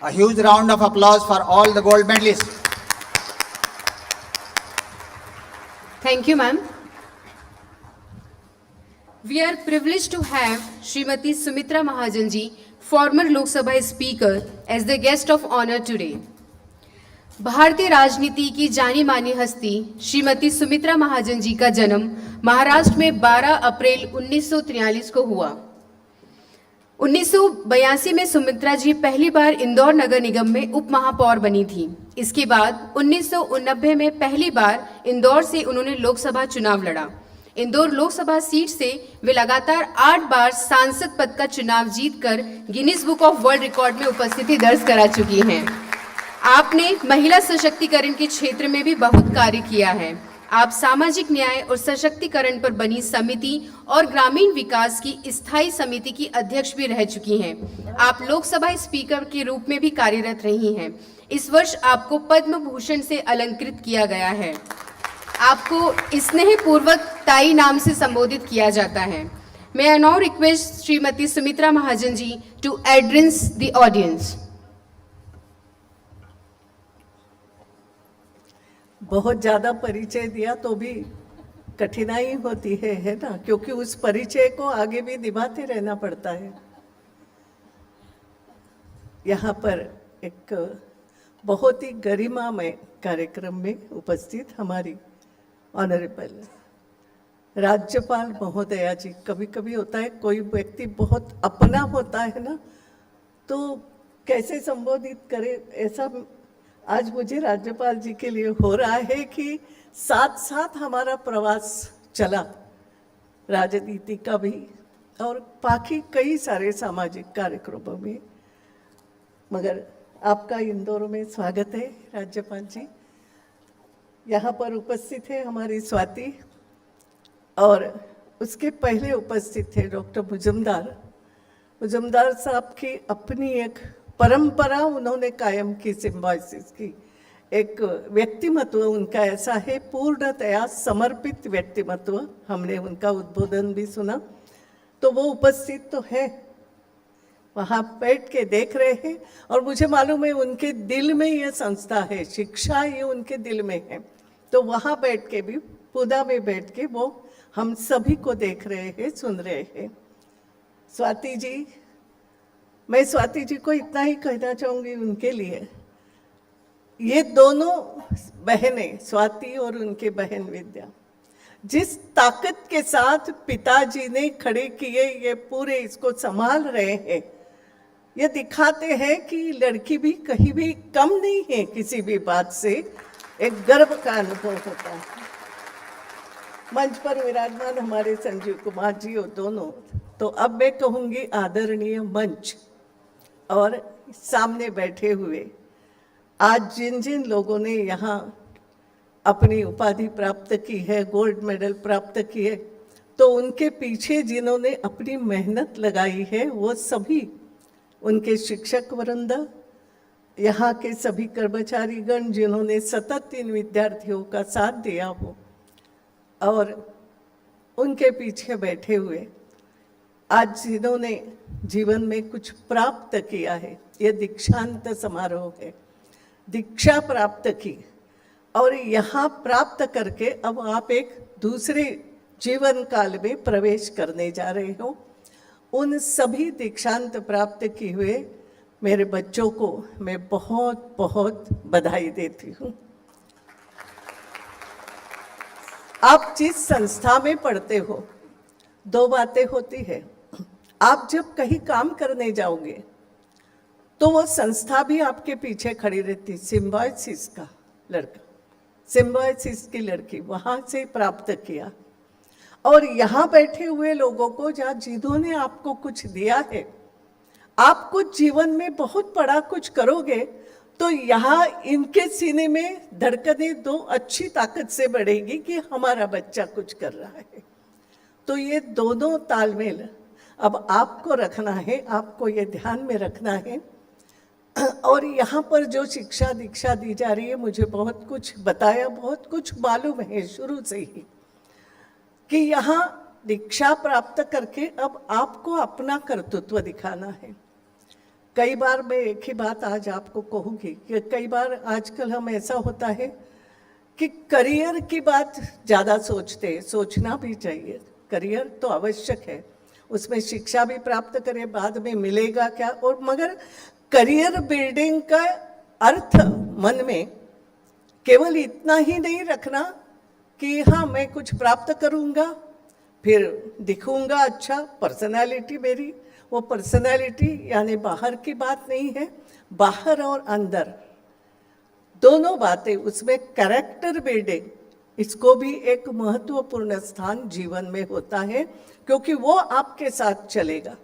A huge round of applause for all the gold medalists. Thank you, ma'am. We are privileged to have Srimati Sumitra Mahajan ji, former Lok Sabha Speaker, as the guest of honor today. भारतीय राजनीति की जानी मानी हस्ती श्रीमती सुमित्रा महाजन जी का जन्म महाराष्ट्र में 12 अप्रैल 1943 को हुआ। 1982 में सुमित्रा जी पहली बार इंदौर नगर निगम में उप महापौर बनी थी। इसके बाद 1989 में पहली बार इंदौर से उन्होंने लोकसभा चुनाव लड़ा। इंदौर लोकसभा सीट से वे लगातार 8 बार सांसद पद का चुनाव जीतकर Guinness book of world record में उपस्थिति दर्ज करा चुकी हैं। आपने महिला सशक्तिकरण के क्षेत्र में भी बहुत कार्य किया है। आप सामाजिक न्याय और सशक्तिकरण पर बनी समिति और ग्रामीण विकास की स्थायी समिति की अध्यक्ष भी रह चुकी हैं। आप लोकसभा स्पीकर के रूप में भी कार्यरत रही हैं। इस वर्ष आपको पद्म भूषण से अलंकृत किया गया है। आपको स्नेहपूर्वक ताई नाम से संबोधित किया जाता है। May I now request Shrimati Sumitra Mahajan ji to address the audience. बहुत ज़्यादा परिचय दिया तो भी कठिनाई होती है ना, क्योंकि उस परिचय को आगे भी निभाते रहना पड़ता है। यहाँ पर एक बहुत ही गरिमामय कार्यक्रम में उपस्थित हमारी ऑनरेबल राज्यपाल महोदया जी, कभी कभी होता है कोई व्यक्ति बहुत अपना होता है ना, तो कैसे संबोधित करे, ऐसा आज मुझे राज्यपाल जी के लिए हो रहा है कि साथ साथ हमारा प्रवास चला, राजनीति का भी और बाकी कई सारे सामाजिक कार्यक्रमों में। मगर आपका इंदौर में स्वागत है राज्यपाल जी। यहाँ पर उपस्थित है हमारी स्वाति और उसके पहले उपस्थित थे डॉक्टर मुजुमदार। मुजुमदार साहब की अपनी एक परंपरा उन्होंने कायम की, सिम्बायोसिस की। एक व्यक्तिमत्व उनका ऐसा है, पूर्णतया समर्पित व्यक्तिमत्व। हमने उनका उद्बोधन भी सुना, तो वो उपस्थित तो है, वहाँ बैठ के देख रहे हैं और मुझे मालूम है उनके दिल में ये संस्था है, शिक्षा ये उनके दिल में है। तो वहाँ बैठ के भी, पूदा में बैठ के वो हम सभी को देख रहे हैं, सुन रहे हैं। स्वाति जी, मैं स्वाति जी को इतना ही कहना चाहूँगी उनके लिए, ये दोनों बहनें, स्वाति और उनके बहन विद्या, जिस ताकत के साथ पिताजी ने खड़े किए ये पूरे इसको संभाल रहे हैं, ये दिखाते हैं कि लड़की भी कहीं भी कम नहीं है किसी भी बात से। एक गर्व का अनुभव होता है। मंच पर विराजमान हमारे संजीव कुमार जी और दोनों, तो अब मैं कहूँगी आदरणीय मंच और सामने बैठे हुए आज जिन जिन लोगों ने यहाँ अपनी उपाधि प्राप्त की है, गोल्ड मेडल प्राप्त की है, तो उनके पीछे जिन्होंने अपनी मेहनत लगाई है वो सभी, उनके शिक्षक वृंद, यहाँ के सभी कर्मचारीगण जिन्होंने सतत इन विद्यार्थियों का साथ दिया हो, और उनके पीछे बैठे हुए आज जिन्होंने जीवन में कुछ प्राप्त किया है। ये दीक्षांत समारोह है, दीक्षा प्राप्त की और यहाँ प्राप्त करके अब आप एक दूसरे जीवन काल में प्रवेश करने जा रहे हो। उन सभी दीक्षांत प्राप्त किए हुए मेरे बच्चों को मैं बहुत बहुत बधाई देती हूँ। आप जिस संस्था में पढ़ते हो, दो बातें होती है। आप जब कहीं काम करने जाओगे तो वो संस्था भी आपके पीछे खड़ी रहती। सिम्बायोसिस का लड़का, सिम्बायोसिस की लड़की, वहाँ से प्राप्त किया। और यहाँ बैठे हुए लोगों को जहाँ जिन्होंने आपको कुछ दिया है, आप कुछ जीवन में बहुत बड़ा कुछ करोगे तो यहाँ इनके सीने में धड़कनें दो अच्छी ताकत से बढ़ेगी कि हमारा बच्चा कुछ कर रहा है। तो ये दोनों तालमेल अब आपको रखना है, आपको ये ध्यान में रखना है। और यहाँ पर जो शिक्षा दीक्षा दी जा रही है, मुझे बहुत कुछ बताया, बहुत कुछ मालूम है शुरू से ही कि यहाँ दीक्षा प्राप्त करके अब आपको अपना कर्तृत्व दिखाना है। कई बार मैं एक ही बात आज आपको कहूँगी कि कई बार आजकल हम ऐसा होता है कि करियर की बात ज़्यादा सोचते हैं। सोचना भी चाहिए, करियर तो आवश्यक है, उसमें शिक्षा भी प्राप्त करें, बाद में मिलेगा क्या, और मगर करियर बिल्डिंग का अर्थ मन में केवल इतना ही नहीं रखना कि हाँ मैं कुछ प्राप्त करूँगा फिर दिखूँगा अच्छा, पर्सनालिटी मेरी, वो पर्सनालिटी यानी बाहर की बात नहीं है, बाहर और अंदर दोनों बातें, उसमें कैरेक्टर बिल्डिंग, इसको भी एक महत्वपूर्ण स्थान जीवन में होता है, क्योंकि वो आपके साथ चलेगा।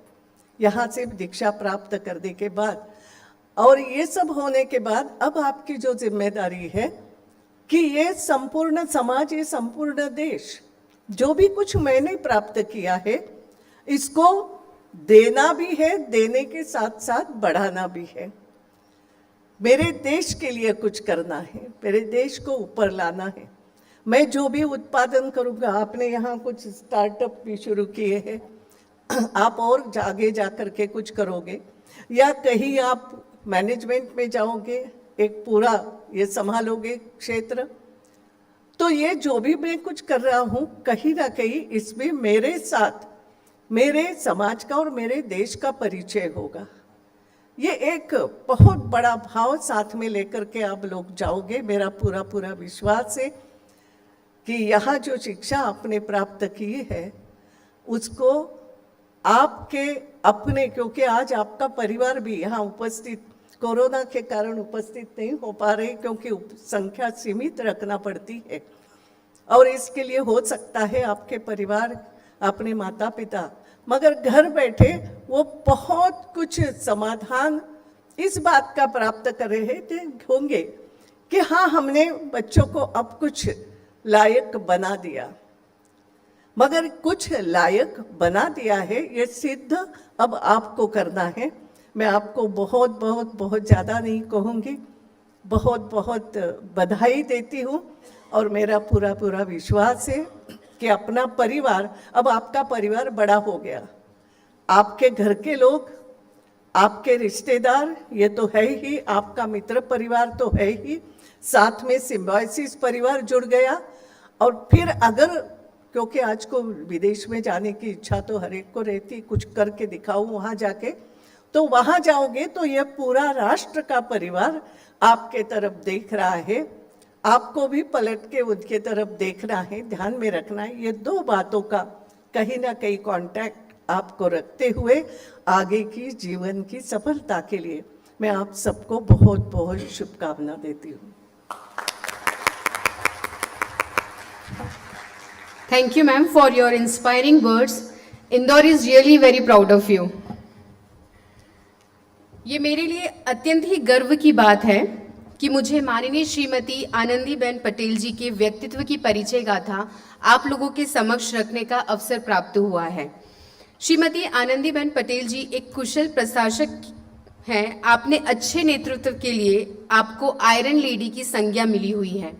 यहाँ से दीक्षा प्राप्त करने के बाद और ये सब होने के बाद अब आपकी जो जिम्मेदारी है कि ये संपूर्ण समाज, ये संपूर्ण देश, जो भी कुछ मैंने प्राप्त किया है इसको देना भी है, देने के साथ साथ बढ़ाना भी है। मेरे देश के लिए कुछ करना है, मेरे देश को ऊपर लाना है। मैं जो भी उत्पादन करूँगा, आपने यहाँ कुछ स्टार्टअप भी शुरू किए हैं, आप और आगे जा कर के कुछ करोगे या कहीं आप मैनेजमेंट में जाओगे, एक पूरा ये संभालोगे क्षेत्र, तो ये जो भी मैं कुछ कर रहा हूँ कहीं ना कहीं इसमें मेरे साथ मेरे समाज का और मेरे देश का परिचय होगा। ये एक बहुत बड़ा भाव साथ में लेकर के आप लोग जाओगे। मेरा पूरा पूरा विश्वास है कि यहाँ जो शिक्षा आपने प्राप्त की है उसको आपके अपने, क्योंकि आज आपका परिवार भी यहाँ उपस्थित, कोरोना के कारण उपस्थित नहीं हो पा रहे क्योंकि संख्या सीमित रखना पड़ती है, और इसके लिए हो सकता है आपके परिवार, अपने माता पिता, मगर घर बैठे वो बहुत कुछ समाधान इस बात का प्राप्त कर रहे होंगे कि हाँ, हमने बच्चों को अब कुछ लायक बना दिया। मगर कुछ लायक बना दिया है, ये सिद्ध अब आपको करना है। मैं आपको बहुत बहुत बहुत ज़्यादा नहीं कहूँगी, बहुत बहुत बधाई देती हूँ और मेरा पूरा पूरा विश्वास है कि अपना परिवार, अब आपका परिवार बड़ा हो गया। आपके घर के लोग, आपके रिश्तेदार, ये तो है ही, आपका मित्र परिवार तो है ही, साथ में सिम्बायोसिस परिवार जुड़ गया। और फिर अगर, क्योंकि आज को विदेश में जाने की इच्छा तो हर एक को रहती, कुछ करके दिखाऊं वहाँ जाके, तो वहाँ जाओगे तो ये पूरा राष्ट्र का परिवार आपके तरफ देख रहा है, आपको भी पलट के उनके तरफ देखना है, ध्यान में रखना है। ये दो बातों का कहीं ना कहीं कांटेक्ट आपको रखते हुए आगे की जीवन की सफलता के लिए मैं आप सबको बहुत बहुत शुभकामना देती हूँ। Thank you, ma'am, for your inspiring words. Indore is really very proud of you. ये मेरे लिए अत्यंत ही गर्व की बात है कि मुझे माननीय श्रीमती आनंदीबेन पटेल जी के व्यक्तित्व की परिचय गाथा आप लोगों के समक्ष रखने का अवसर प्राप्त हुआ है। श्रीमती आनंदीबेन पटेल जी एक कुशल प्रशासक हैं। आपने अच्छे नेतृत्व के लिए आपको आयरन लेडी की संज्ञा मिली हुई है।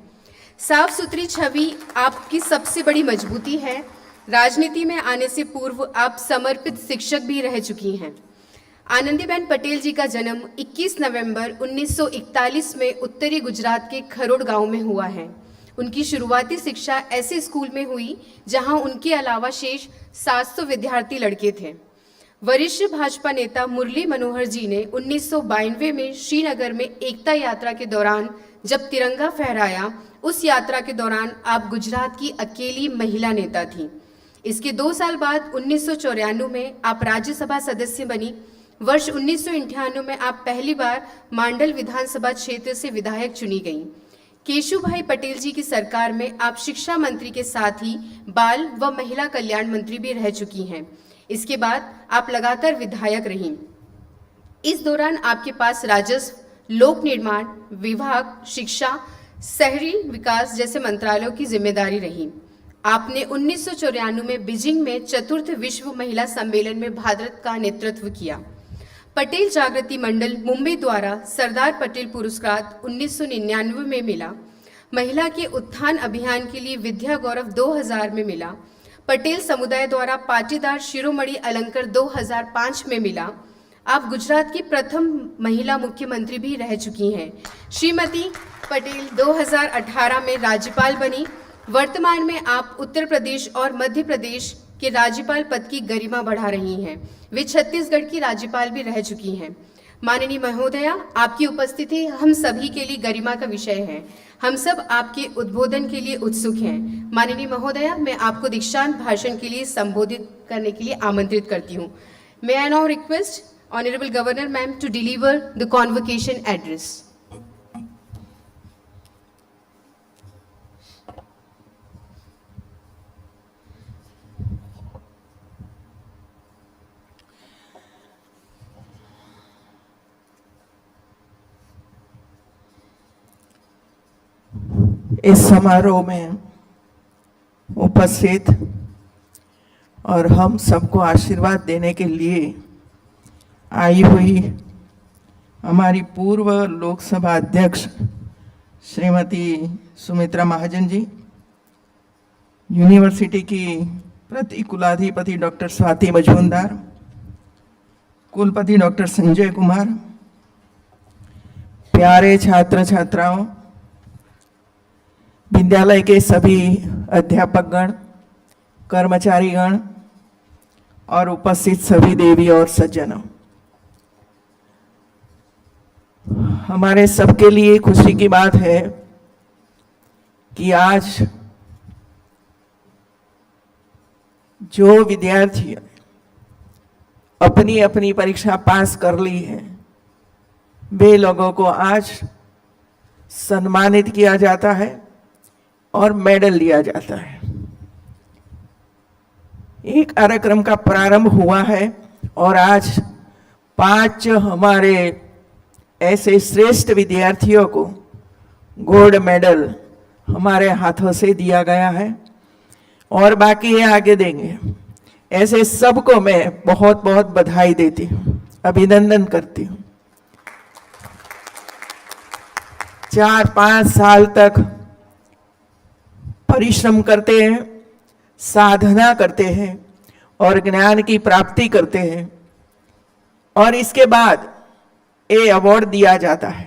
साफ सुथरी छवि आपकी सबसे बड़ी मजबूती है। राजनीति में आने से पूर्व आप समर्पित शिक्षक भी रह चुकी हैं। आनंदीबेन पटेल जी का जन्म 21 नवंबर 1941 में उत्तरी गुजरात के खरोड़ गांव में हुआ है। उनकी शुरुआती शिक्षा ऐसे स्कूल में हुई जहां उनके अलावा शेष 700 विद्यार्थी लड़के थे। वरिष्ठ भाजपा नेता मुरली मनोहर जी ने 1992 में श्रीनगर में एकता यात्रा के दौरान जब तिरंगा फहराया, उस यात्रा के दौरान आप गुजरात की अकेली महिला नेता थीं। इसके 2 साल बाद 1994 में आप राज्यसभा सदस्य बनी। वर्ष 1998 में आप पहली बार मांडल विधानसभा क्षेत्र से विधायक चुनी गईं। केशुभाई पटेल जी की सरकार में आप शिक्षा मंत्री के साथ ही बाल व महिला कल्याण मंत्री भी रह चुकी हैं। इसके बाद आप लगातार विधायक रहीं। इस दौरान आपके पास राजस्व, लोक निर्माण विभाग, शिक्षा, शहरी विकास जैसे मंत्रालयों की जिम्मेदारी रही। आपने 1994 में बीजिंग में चतुर्थ विश्व महिला सम्मेलन में भारत का नेतृत्व किया। पटेल जागृति मंडल मुंबई द्वारा सरदार पटेल पुरस्कार 1999 में मिला। महिला के उत्थान अभियान के लिए विद्या गौरव 2000 में मिला। पटेल समुदाय द्वारा पाटीदार शिरोमणि अलंकार 2005 में मिला। आप गुजरात की प्रथम महिला मुख्यमंत्री भी रह चुकी हैं। श्रीमती पटेल 2018 में राज्यपाल बनी। वर्तमान में आप उत्तर प्रदेश और मध्य प्रदेश के राज्यपाल पद की गरिमा बढ़ा रही हैं। वे छत्तीसगढ़ की राज्यपाल भी रह चुकी हैं। माननीय महोदया, आपकी उपस्थिति हम सभी के लिए गरिमा का विषय है। हम सब आपके उद्बोधन के लिए उत्सुक हैं। माननीय महोदया, मैं आपको दीक्षांत भाषण के लिए संबोधित करने के लिए आमंत्रित करती हूँ। May I now request Honorable Governor Ma'am to deliver the convocation address. इस समारोह में उपस्थित और हम सबको आशीर्वाद देने के लिए आई हुई हमारी पूर्व लोकसभा अध्यक्ष श्रीमती सुमित्रा महाजन जी, यूनिवर्सिटी की प्रति कुलाधिपति डॉक्टर स्वाति मजूमदार, कुलपति डॉक्टर संजय कुमार, प्यारे छात्र छात्राओं, विद्यालय के सभी अध्यापकगण, कर्मचारीगण और उपस्थित सभी देवी और सज्जनों, हमारे सबके लिए खुशी की बात है कि आज जो विद्यार्थी अपनी अपनी परीक्षा पास कर ली है, वे लोगों को आज सम्मानित किया जाता है और मेडल दिया जाता है। एक कार्यक्रम का प्रारंभ हुआ है और आज 5 हमारे ऐसे श्रेष्ठ विद्यार्थियों को गोल्ड मेडल हमारे हाथों से दिया गया है और बाकी ये आगे देंगे। ऐसे सबको मैं बहुत बहुत बधाई देती हूँ, अभिनंदन करती हूँ। 4-5 साल तक परिश्रम करते हैं, साधना करते हैं और ज्ञान की प्राप्ति करते हैं और इसके बाद ये अवार्ड दिया जाता है।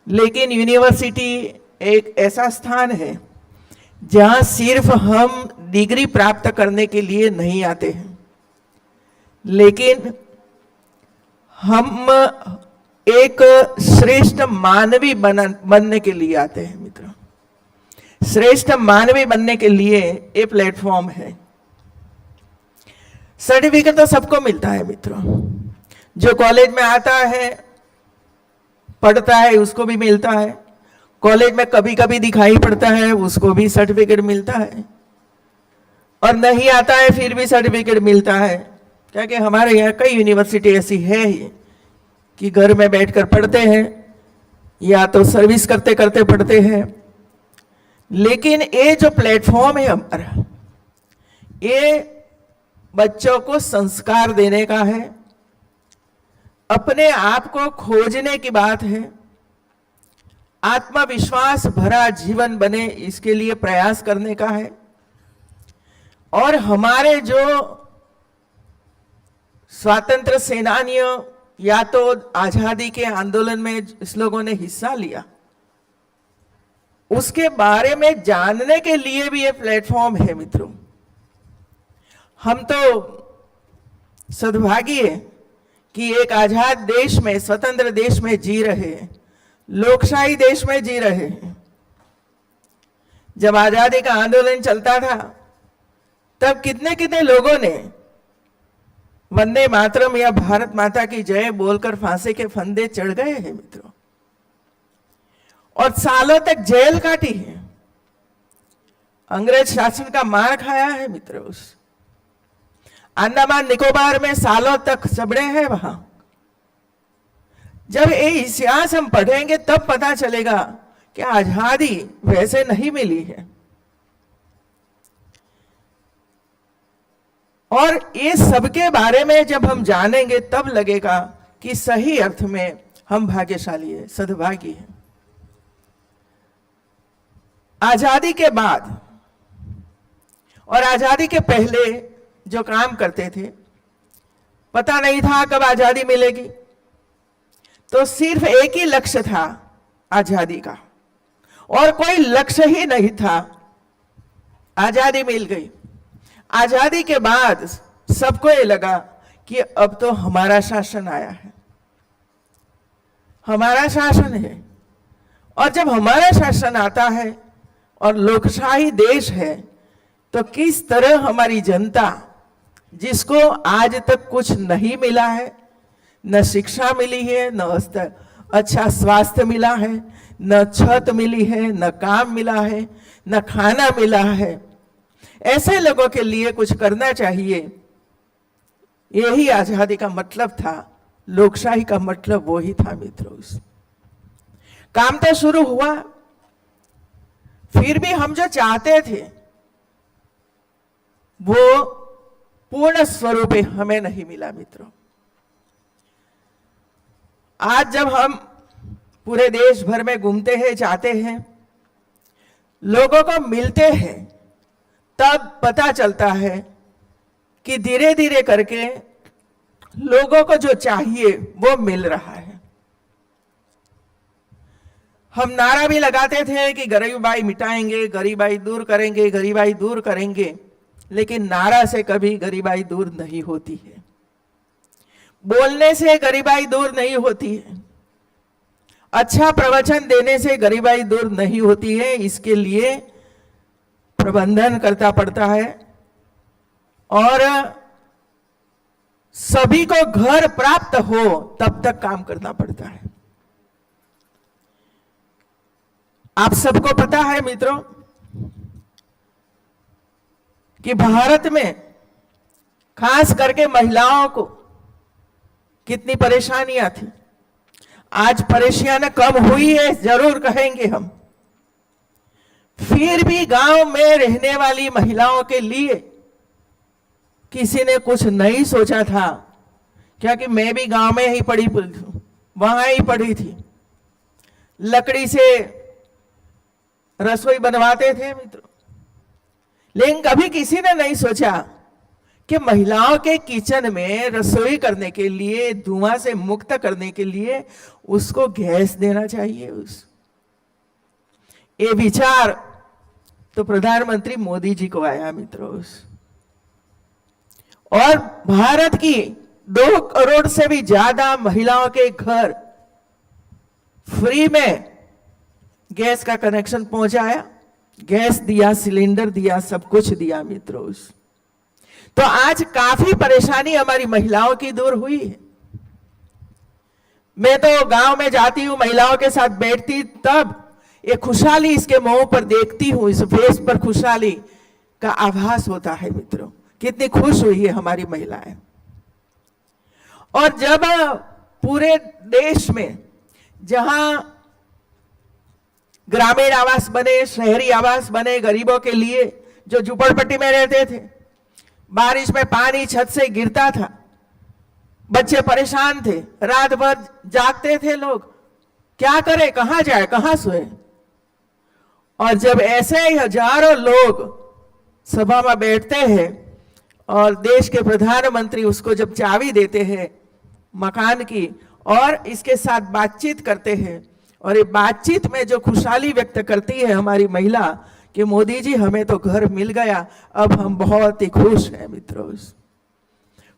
लेकिन यूनिवर्सिटी एक ऐसा स्थान है जहां सिर्फ हम डिग्री प्राप्त करने के लिए नहीं आते हैं, लेकिन हम एक श्रेष्ठ मानवी बनने के लिए आते हैं मित्रों। श्रेष्ठ मानवी बनने के लिए ये प्लेटफॉर्म है। सर्टिफिकेट तो सबको मिलता है मित्रों, जो कॉलेज में आता है पढ़ता है उसको भी मिलता है, कॉलेज में कभी कभी दिखाई पड़ता है उसको भी सर्टिफिकेट मिलता है, और नहीं आता है फिर भी सर्टिफिकेट मिलता है। क्योंकि हमारे यहाँ कई यूनिवर्सिटी ऐसी है ही कि घर में बैठकर पढ़ते हैं या तो सर्विस करते करते पढ़ते हैं। लेकिन ये जो प्लेटफॉर्म है हमारा, ये बच्चों को संस्कार देने का है, अपने आप को खोजने की बात है, आत्मविश्वास भरा जीवन बने इसके लिए प्रयास करने का है। और हमारे जो स्वातंत्र सेनानियों या तो आजादी के आंदोलन में इस लोगों ने हिस्सा लिया, उसके बारे में जानने के लिए भी ये प्लेटफॉर्म है मित्रों। हम तो सद्भागी है कि एक आजाद देश में, स्वतंत्र देश में जी रहे हैं, लोकशाही देश में जी रहे हैं। जब आजादी का आंदोलन चलता था तब कितने कितने लोगों ने वंदे मातरम या भारत माता की जय बोलकर फांसी के फंदे चढ़ गए हैं मित्रों, और सालों तक जेल काटी है, अंग्रेज शासन का मार खाया है मित्रों। उस अंडमान निकोबार में सालों तक चबड़े हैं वहां। जब ये इतिहास हम पढ़ेंगे तब पता चलेगा कि आजादी वैसे नहीं मिली है। और ये सबके बारे में जब हम जानेंगे तब लगेगा कि सही अर्थ में हम भाग्यशाली है, सद्भागी है। आजादी के बाद और आजादी के पहले जो काम करते थे, पता नहीं था कब आजादी मिलेगी, तो सिर्फ एक ही लक्ष्य था आजादी का, और कोई लक्ष्य ही नहीं था। आजादी मिल गई। आजादी के बाद सबको ये लगा कि अब तो हमारा शासन आया है, हमारा शासन है। और जब हमारा शासन आता है और लोकशाही देश है, तो किस तरह हमारी जनता, जिसको आज तक कुछ नहीं मिला है, न शिक्षा मिली है, न अच्छा स्वास्थ्य मिला है, न छत मिली है, न काम मिला है, न खाना मिला है, ऐसे लोगों के लिए कुछ करना चाहिए। यही आजादी का मतलब था, लोकशाही का मतलब वही था मित्रों। काम तो शुरू हुआ, फिर भी हम जो चाहते थे वो पूर्ण स्वरूप हमें नहीं मिला मित्रों। आज जब हम पूरे देश भर में घूमते हैं, जाते हैं, लोगों को मिलते हैं, तब पता चलता है कि धीरे धीरे करके लोगों को जो चाहिए वो मिल रहा है। हम नारा भी लगाते थे कि गरीबाई मिटाएंगे, गरीबाई दूर करेंगे, गरीबाई दूर करेंगे, लेकिन नारा से कभी गरीबाई दूर नहीं होती है, बोलने से गरीबाई दूर नहीं होती है, अच्छा प्रवचन देने से गरीबाई दूर नहीं होती है। इसके लिए प्रबंधन करना पड़ता है और सभी को घर प्राप्त हो तब तक काम करना पड़ता है। आप सबको पता है मित्रों कि भारत में खास करके महिलाओं को कितनी परेशानियां थी। आज परेशानियां कम हुई है जरूर कहेंगे हम, फिर भी गांव में रहने वाली महिलाओं के लिए किसी ने कुछ नहीं सोचा था। क्योंकि मैं भी गांव में ही पढ़ी, वहां ही पढ़ी थी, लकड़ी से रसोई बनवाते थे मित्रों, लेकिन कभी किसी ने नहीं सोचा कि महिलाओं के किचन में रसोई करने के लिए, धुआं से मुक्त करने के लिए उसको गैस देना चाहिए। ये विचार तो प्रधानमंत्री मोदी जी को आया मित्रों। और भारत की 2 करोड़ से भी ज्यादा महिलाओं के घर फ्री में गैस का कनेक्शन पहुंचाया, गैस दिया, सिलेंडर दिया, सब कुछ दिया मित्रों। तो आज काफी परेशानी हमारी महिलाओं की दूर हुई है। मैं तो गांव में जाती हूं, महिलाओं के साथ बैठती, तब ये खुशहाली इसके मुंह पर देखती हूं, इस फेस पर खुशहाली का आभास होता है मित्रों। कितनी खुश हुई है हमारी महिलाएं। और जब पूरे देश में जहां ग्रामीण आवास बने, शहरी आवास बने, गरीबों के लिए जो झुपड़पट्टी में रहते थे, बारिश में पानी छत से गिरता था, बच्चे परेशान थे, रात भर जागते थे लोग, क्या करें, कहां जाए, कहां सोए। और जब ऐसे ही हजारों लोग सभा में बैठते हैं और देश के प्रधानमंत्री उसको जब चाबी देते हैं मकान की और इसके साथ बातचीत करते हैं, और ये बातचीत में जो खुशहाली व्यक्त करती है हमारी महिला कि मोदी जी हमें तो घर मिल गया, अब हम बहुत ही खुश हैं मित्रों।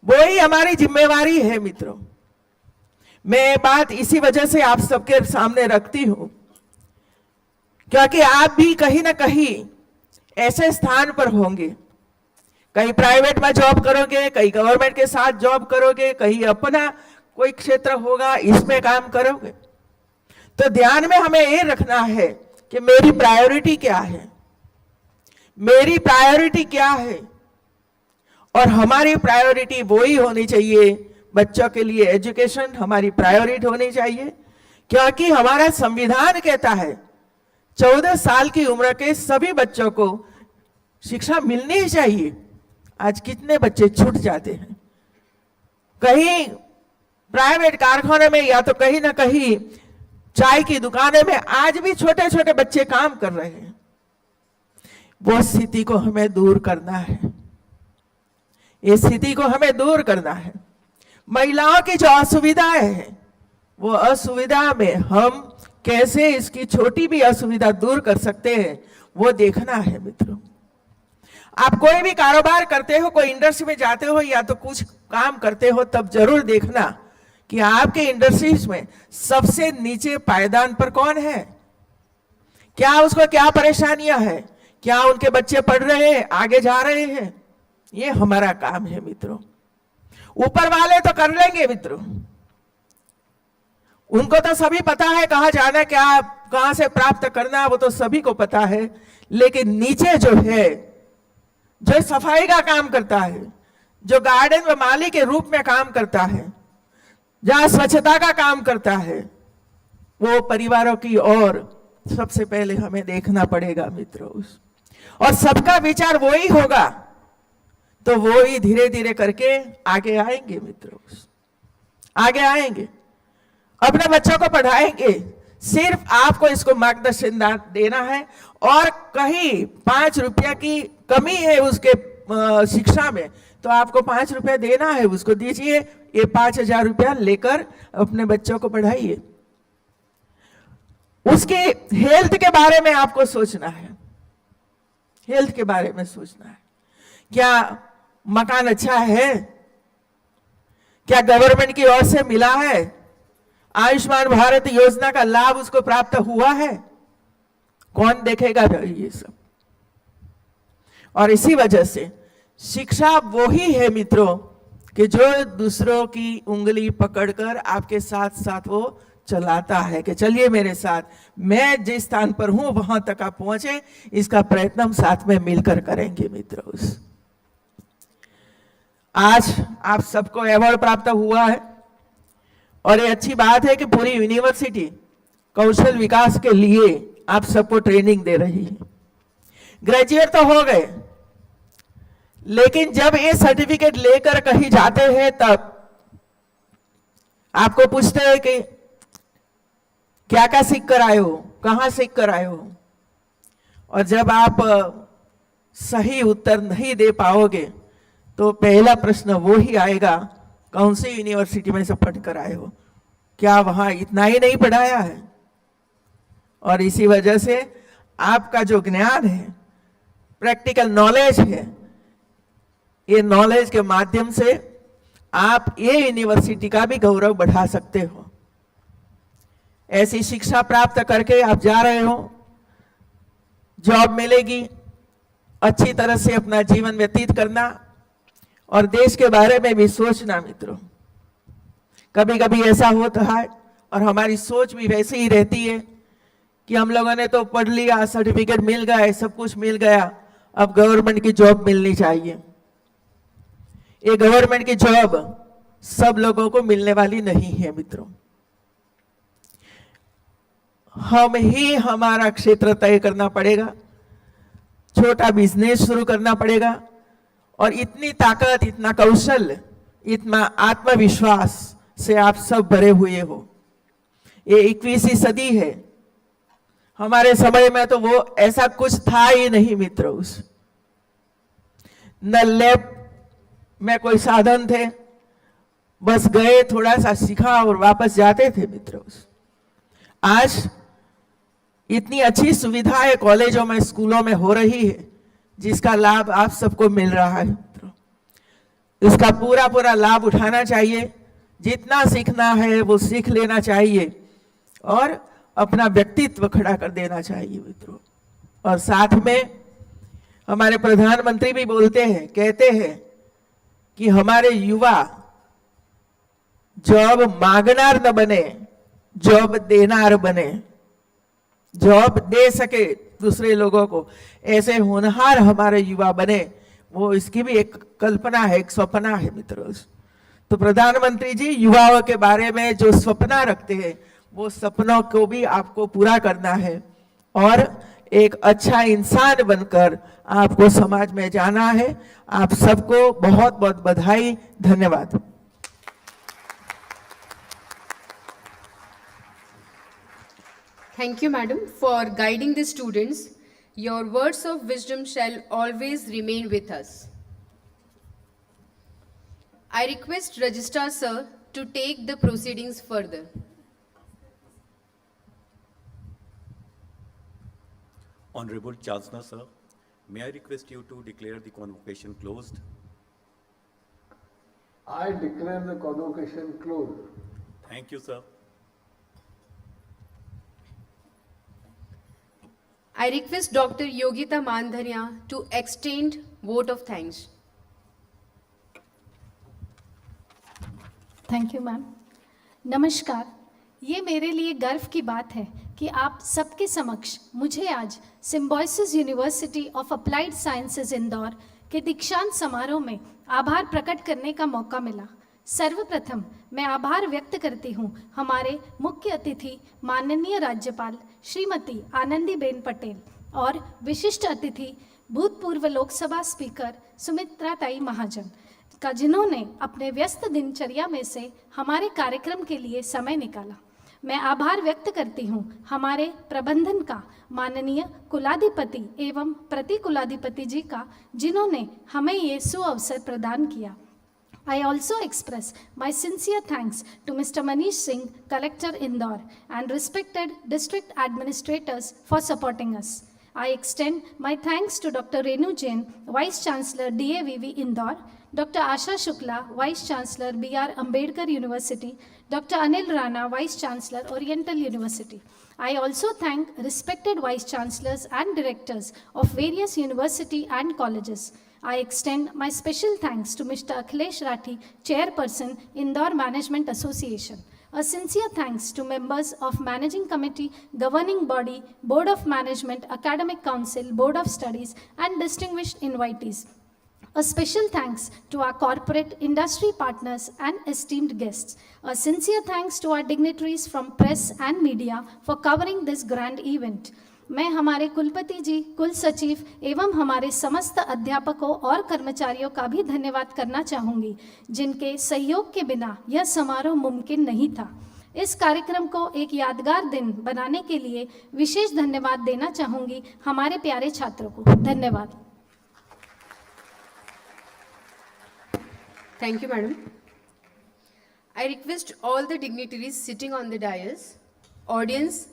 वो ही हमारी जिम्मेवारी है मित्रों। मैं बात इसी वजह से आप सबके सामने रखती हूं क्योंकि आप भी कहीं ना कहीं ऐसे स्थान पर होंगे, कहीं प्राइवेट में जॉब करोगे, कहीं गवर्नमेंट के साथ जॉब करोगे, कहीं अपना कोई क्षेत्र होगा इसमें काम करोगे। तो ध्यान में हमें ये रखना है कि मेरी प्रायोरिटी क्या है, मेरी प्रायोरिटी क्या है। और हमारी प्रायोरिटी वही होनी चाहिए, बच्चों के लिए एजुकेशन हमारी प्रायोरिटी होनी चाहिए, क्योंकि हमारा संविधान कहता है 14 साल की उम्र के सभी बच्चों को शिक्षा मिलनी ही चाहिए। आज कितने बच्चे छूट जाते हैं, कहीं प्राइवेट कारखाने में या तो कहीं ना कहीं चाय की दुकानें में आज भी छोटे छोटे बच्चे काम कर रहे हैं। वो स्थिति को हमें दूर करना है, इस स्थिति को हमें दूर करना है। महिलाओं की जो असुविधाएं हैं वो असुविधा में हम कैसे इसकी छोटी भी असुविधा दूर कर सकते हैं वो देखना है मित्रों। आप कोई भी कारोबार करते हो, कोई इंडस्ट्री में जाते हो या तो कुछ काम करते हो, तब जरूर देखना कि आपके इंडस्ट्रीज में सबसे नीचे पायदान पर कौन है, क्या उसको क्या परेशानियां हैं, क्या उनके बच्चे पढ़ रहे हैं, आगे जा रहे हैं। ये हमारा काम है मित्रों। ऊपर वाले तो कर लेंगे मित्रों, उनको तो सभी पता है कहां जाना, क्या कहां से प्राप्त करना, वो तो सभी को पता है। लेकिन नीचे जो है, जो सफाई का काम करता है, जो गार्डन में माली के रूप में काम करता है, जहां स्वच्छता का काम करता है, वो परिवारों की ओर सबसे पहले हमें देखना पड़ेगा मित्रों, और सबका विचार वो ही होगा तो वो ही धीरे धीरे करके आगे आएंगे मित्रों, आगे आएंगे, अपने बच्चों को पढ़ाएंगे। सिर्फ आपको इसको मार्गदर्शन देना है, और कहीं 5 रुपया की कमी है उसके शिक्षा में, तो आपको 5 रुपया देना है, उसको दीजिए। ये 5,000 रुपया लेकर अपने बच्चों को पढ़ाइए। उसके हेल्थ के बारे में आपको सोचना है, हेल्थ के बारे में सोचना है। क्या मकान अच्छा है? क्या गवर्नमेंट की ओर से मिला है? आयुष्मान भारत योजना का लाभ उसको प्राप्त हुआ है? कौन देखेगा ये सब? और इसी वजह से शिक्षा वो ही है मित्रों कि जो दूसरों की उंगली पकड़कर आपके साथ साथ वो चलाता है कि चलिए मेरे साथ, मैं जिस स्थान पर हूं वहां तक आप पहुंचे, इसका प्रयत्न हम साथ में मिलकर करेंगे मित्रों। आज आप सबको अवार्ड प्राप्त हुआ है, और ये अच्छी बात है कि पूरी यूनिवर्सिटी कौशल विकास के लिए आप सबको ट्रेनिंग दे रही है। ग्रेजुएट तो हो गए, लेकिन जब ये सर्टिफिकेट लेकर कहीं जाते हैं तब आपको पूछते हैं कि क्या क्या सीख कर आए हो, कहां सीख कर आए हो, और जब आप सही उत्तर नहीं दे पाओगे तो पहला प्रश्न वो ही आएगा, कौन सी यूनिवर्सिटी में से पढ़ कर आए हो, क्या वहां इतना ही नहीं पढ़ाया है? और इसी वजह से आपका जो ज्ञान है, प्रैक्टिकल नॉलेज है, ये नॉलेज के माध्यम से आप ये यूनिवर्सिटी का भी गौरव बढ़ा सकते हो। ऐसी शिक्षा प्राप्त करके आप जा रहे हो, जॉब मिलेगी, अच्छी तरह से अपना जीवन व्यतीत करना और देश के बारे में भी सोचना मित्रों। कभी कभी ऐसा होता है, और हमारी सोच भी वैसे ही रहती है कि हम लोगों ने तो पढ़ लिया, सर्टिफिकेट मिल गया, सब कुछ मिल गया, अब गवर्नमेंट की जॉब मिलनी चाहिए। ये गवर्नमेंट की जॉब सब लोगों को मिलने वाली नहीं है मित्रों। हम ही हमारा क्षेत्र तय करना पड़ेगा, छोटा बिजनेस शुरू करना पड़ेगा, और इतनी ताकत, इतना कौशल, इतना आत्मविश्वास से आप सब भरे हुए हो। ये 21वीं सदी है, हमारे समय में तो वो ऐसा कुछ था ही नहीं मित्रों। न लैब में कोई साधन थे, बस गए, थोड़ा सा सीखा और वापस जाते थे मित्रों। आज इतनी अच्छी सुविधाएं कॉलेजों में, स्कूलों में हो रही है, जिसका लाभ आप सबको मिल रहा है मित्रों। इसका पूरा पूरा लाभ उठाना चाहिए। जितना सीखना है वो सीख लेना चाहिए, और अपना व्यक्तित्व खड़ा कर देना चाहिए मित्रों। और साथ में हमारे प्रधानमंत्री भी बोलते हैं, कहते हैं कि हमारे युवा जॉब मांगनार न बने, जॉब देनार बने, जॉब दे सके दूसरे लोगों को, ऐसे होनहार हमारे युवा बने। वो इसकी भी एक कल्पना है, एक सपना है मित्रों। तो प्रधानमंत्री जी युवाओं के बारे में जो सपना रखते हैं, वो सपनों को भी आपको पूरा करना है, और एक अच्छा इंसान बनकर आपको समाज में जाना है। आप सबको बहुत बहुत बधाई, धन्यवाद। Thank you, madam, for guiding the students. Your words of wisdom shall always remain with us. I request Registrar Sir to take the proceedings further. Honorable Chancellor, sir, may I request you to declare the convocation closed? I declare the convocation closed. Thank you, sir. I request Dr. Yogita Mandhanya to extend vote of thanks. Thank you ma'am. नमस्कार। ये मेरे लिए गर्व की बात है कि आप सबके समक्ष मुझे आज symbiosis university of applied sciences Indore के दीक्षांत समारोह में आभार प्रकट करने का मौका मिला। सर्वप्रथम मैं आभार व्यक्त करती हूँ हमारे मुख्य अतिथि माननीय राज्यपाल श्रीमती आनंदीबेन पटेल और विशिष्ट अतिथि भूतपूर्व लोकसभा स्पीकर सुमित्राताई महाजन का, जिन्होंने अपने व्यस्त दिनचर्या में से हमारे कार्यक्रम के लिए समय निकाला। मैं आभार व्यक्त करती हूँ हमारे प्रबंधन का माननीय कुलाधिपति एवं प्रति कुलाधिपति जी का, जिन्होंने हमें ये सुअवसर प्रदान किया। I also express my sincere thanks to Mr. Manish Singh, Collector Indore, and respected district administrators for supporting us. I extend my thanks to Dr. Renu Jain, Vice Chancellor DAVV Indore, Dr. Asha Shukla, Vice Chancellor BR Ambedkar University, Dr. Anil Rana, Vice Chancellor Oriental University. I also thank respected Vice Chancellors and Directors of various university and colleges. I extend my special thanks to Mr. Akhilesh Rathi, Chairperson, Indore Management Association. A sincere thanks to members of Managing Committee, Governing Body, Board of Management, Academic Council, Board of Studies, and distinguished invitees. A special thanks to our corporate industry partners and esteemed guests. A sincere thanks to our dignitaries from press and media for covering this grand event. मैं हमारे कुलपति जी, कुल सचिव एवं हमारे समस्त अध्यापकों और कर्मचारियों का भी धन्यवाद करना चाहूँगी, जिनके सहयोग के बिना यह समारोह मुमकिन नहीं था। इस कार्यक्रम को एक यादगार दिन बनाने के लिए विशेष धन्यवाद देना चाहूँगी हमारे प्यारे छात्रों को। धन्यवाद। Thank you, madam. I request all the dignitaries sitting on the dais, audience,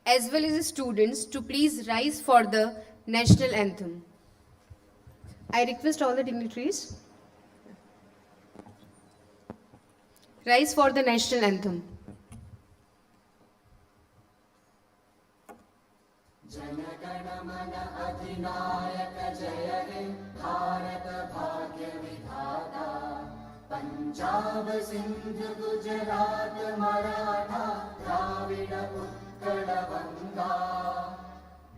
as well as the students to please rise for the national anthem. I request all the dignitaries rise for the national anthem. जनगण मन अधिनायक जय हे भारत भाग्य विधाता पंजाब सिंध गुजरात मराठा द्राविड उत्कल गंगा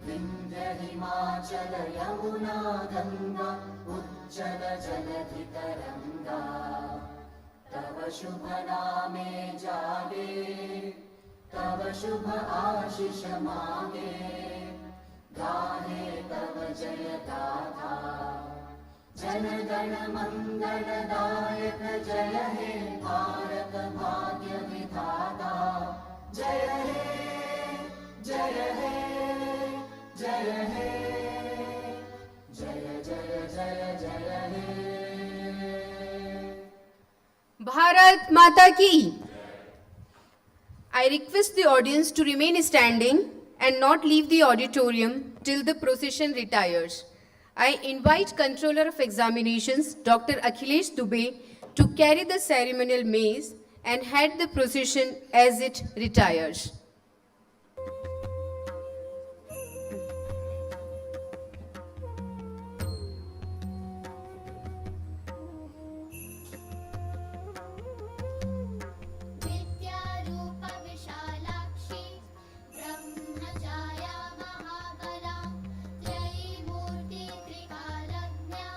विंध्य हिमाचल यमुना गंगा उज्जल जलधि तरंगा तव शुभ नामे जागे तव शुभ आशीष मांगे गाहे तव जय गाथा जन गण मंगल दायक जय हे भारत भाग्य विधाता जय हे जय हे जय हे जय जय जय जय हे। भारत माता की। I request the audience to remain standing and not leave the auditorium till the procession retires. I invite Controller of Examinations, Dr. Akhilesh Dubey, to carry the ceremonial mace and head the procession as it retires. विद्यारूप Vishalakshi ब्रह्मचार्या महाबला त्रयीमूर्ति त्रिकालज्ञा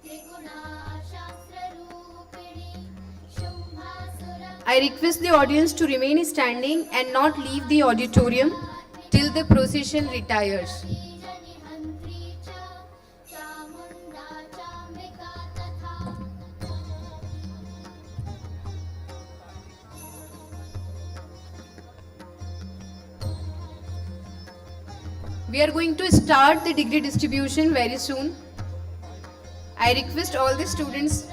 त्रिगुणा शास्त्ररूपिणी शुम्भासुर। I request the audience to remain standing and not leave the auditorium till the procession retires. बीजनिहन्त्री च चामुण्डा चाम्बिका तथा We are going to start the degree distribution very soon. I request all the students.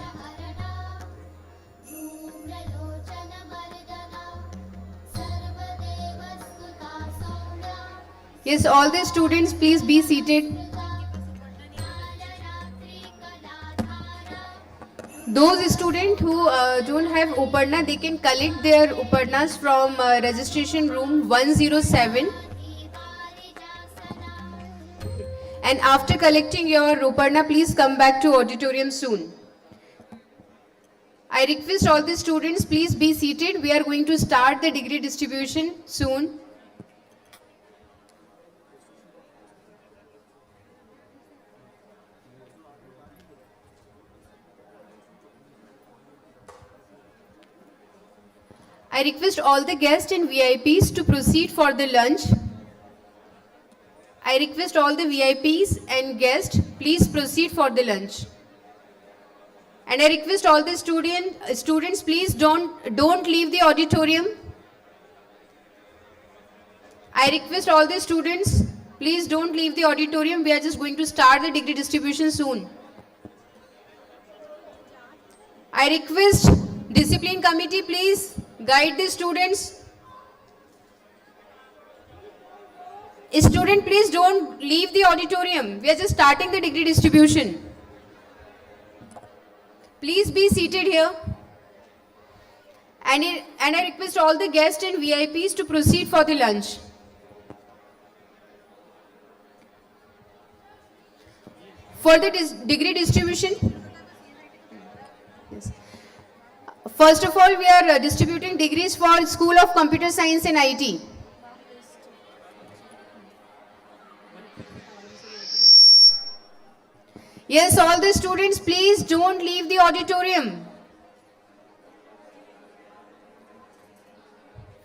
Yes, all the students, please be seated. Those students who don't have Upadna, they can collect their Upadnas from registration room 107. And after collecting your Upadna, please come back to auditorium soon. I request all the students, please be seated. We are going to start the degree distribution soon. I request all the guests and VIPs to proceed for the lunch. I request all the VIPs and guests, please proceed for the lunch. And I request all the students, please don't leave the auditorium. I request all the students, please don't leave the auditorium. We are just going to start the degree distribution soon. I request discipline committee, please guide the students. Student, please don't leave the auditorium. We are just starting the degree distribution. Please be seated here. And I request all the guests and VIPs to proceed for the lunch. For the degree distribution, yes. First of all, we are distributing degrees for School of Computer Science and IT. Yes, all the students, please don't leave the auditorium.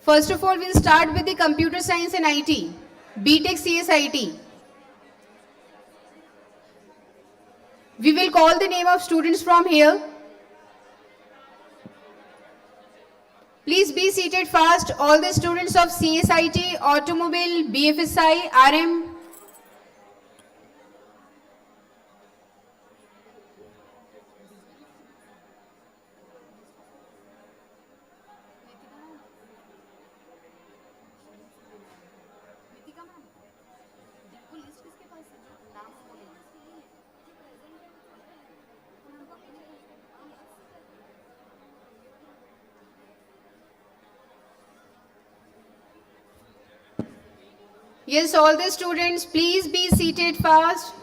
First of all, we'll start with the Computer Science and IT, BTech CSIT. We will call the name of students from here. Please be seated fast. All the students of CSIT, Automobile, BFSI, RM. Yes, all the students, please be seated fast.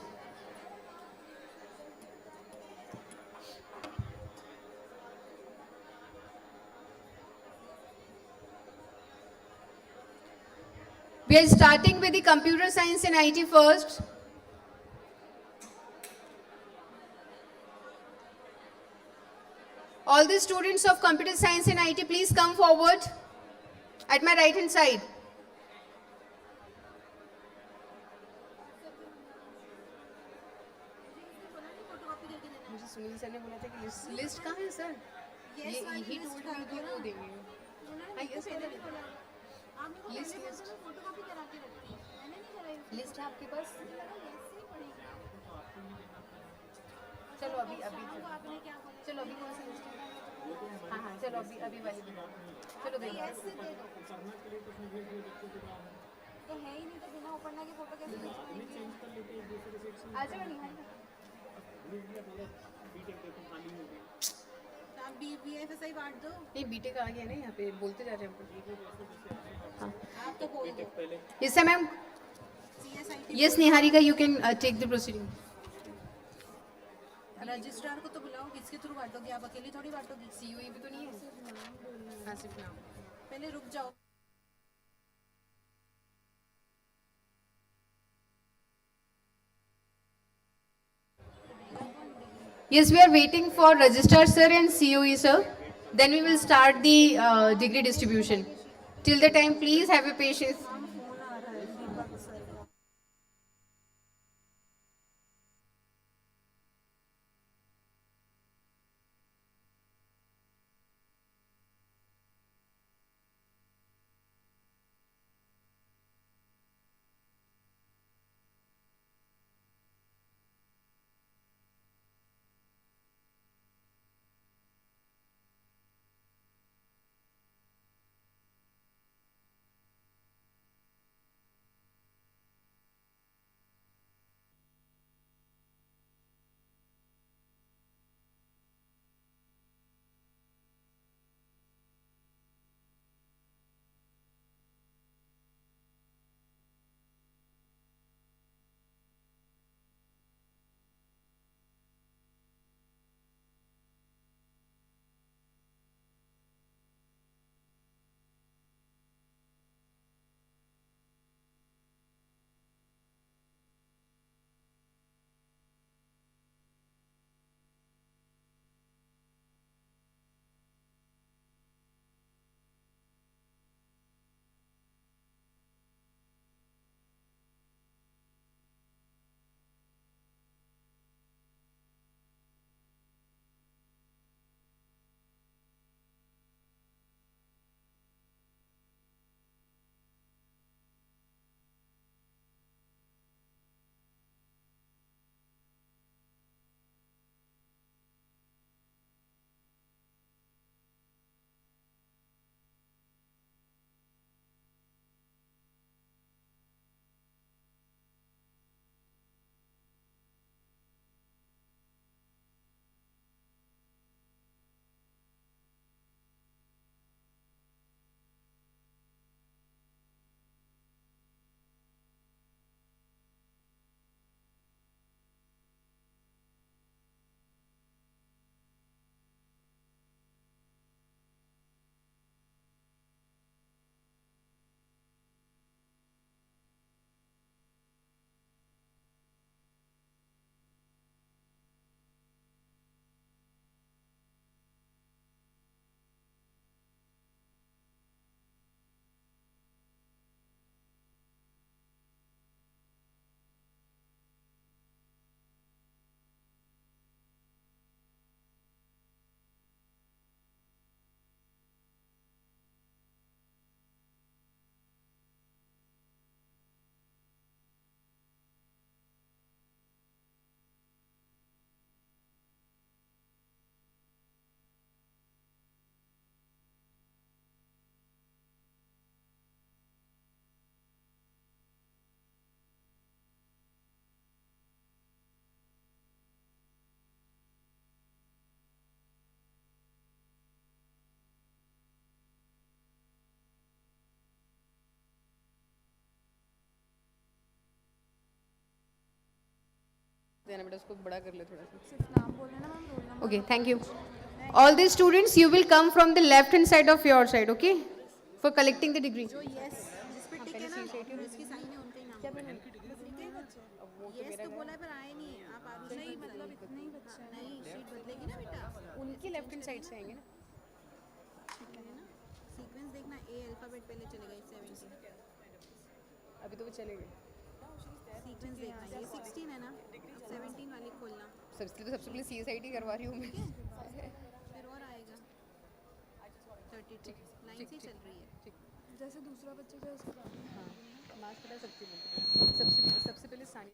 We are starting with the Computer Science and IT first. All the students of Computer Science and IT, please come forward at my right hand side. Sunil sir ने बोला था कि list कहाँ है sir? ये he told me कि वो देंगे। हाँ यस लिस्ट लिस्ट है आपके पास? चलो अभी चलो अभी कौन सी लिस्ट है? हाँ हाँ चलो अभी वाली चलो देखो तो है ही नहीं तो बिना उपन्ना की फोटो कैसे आ जाओ नहीं आप BFSI बांट दो। नहीं बीटेक आ गया ना यहाँ पे बोलते जा रहे हैं हम। आप तो बोल दो। Yes sir ma'am. Yes Niharika, you can take the proceeding. Registrar को तो बुलाओ, किसके थ्रू बांटोगे? आप अकेली थोड़ी बांटोगी। COE भी तो नहीं है। हाँ सिर्फ नाम। पहले रुक जाओ। Yes, we are waiting for Registrar Sir and COE Sir. Then we will start the degree distribution. Till the time, please have a patience. देना बेटा, उसको बड़ा कर ले थोड़ा सा। सिर्फ नाम बोलना ना ma'am, roll number. Okay, thank you. All the students, you will come from the left hand side of your side, okay? For collecting the degree. जो यस जिस पे टिक है ना, जिसकी साइन है उनका ही नाम। क्या मैंने यस तो बोला है पर आए नहीं है। आप आगे नहीं, मतलब इतने ही बच्चे हैं। नहीं, शीट बदलेगी ना बेटा। उनकी लेफ्ट हैंड साइड से आएंगे ना। ठीक है ना, सीक्वेंस देखना, ए अल्फाबेट पहले चलेगा 17। अभी तो वो चले गए। सीक्वेंस देखना, ये 16 है ना, 17 वाली खोलना, सबसे पहले CSIT करवा रही हूँ मैं। फिर और आएगा 32 लाइन से चल रही है। जैसे दूसरा बच्चा जो हाँ, मास्क सबसे पहले सानी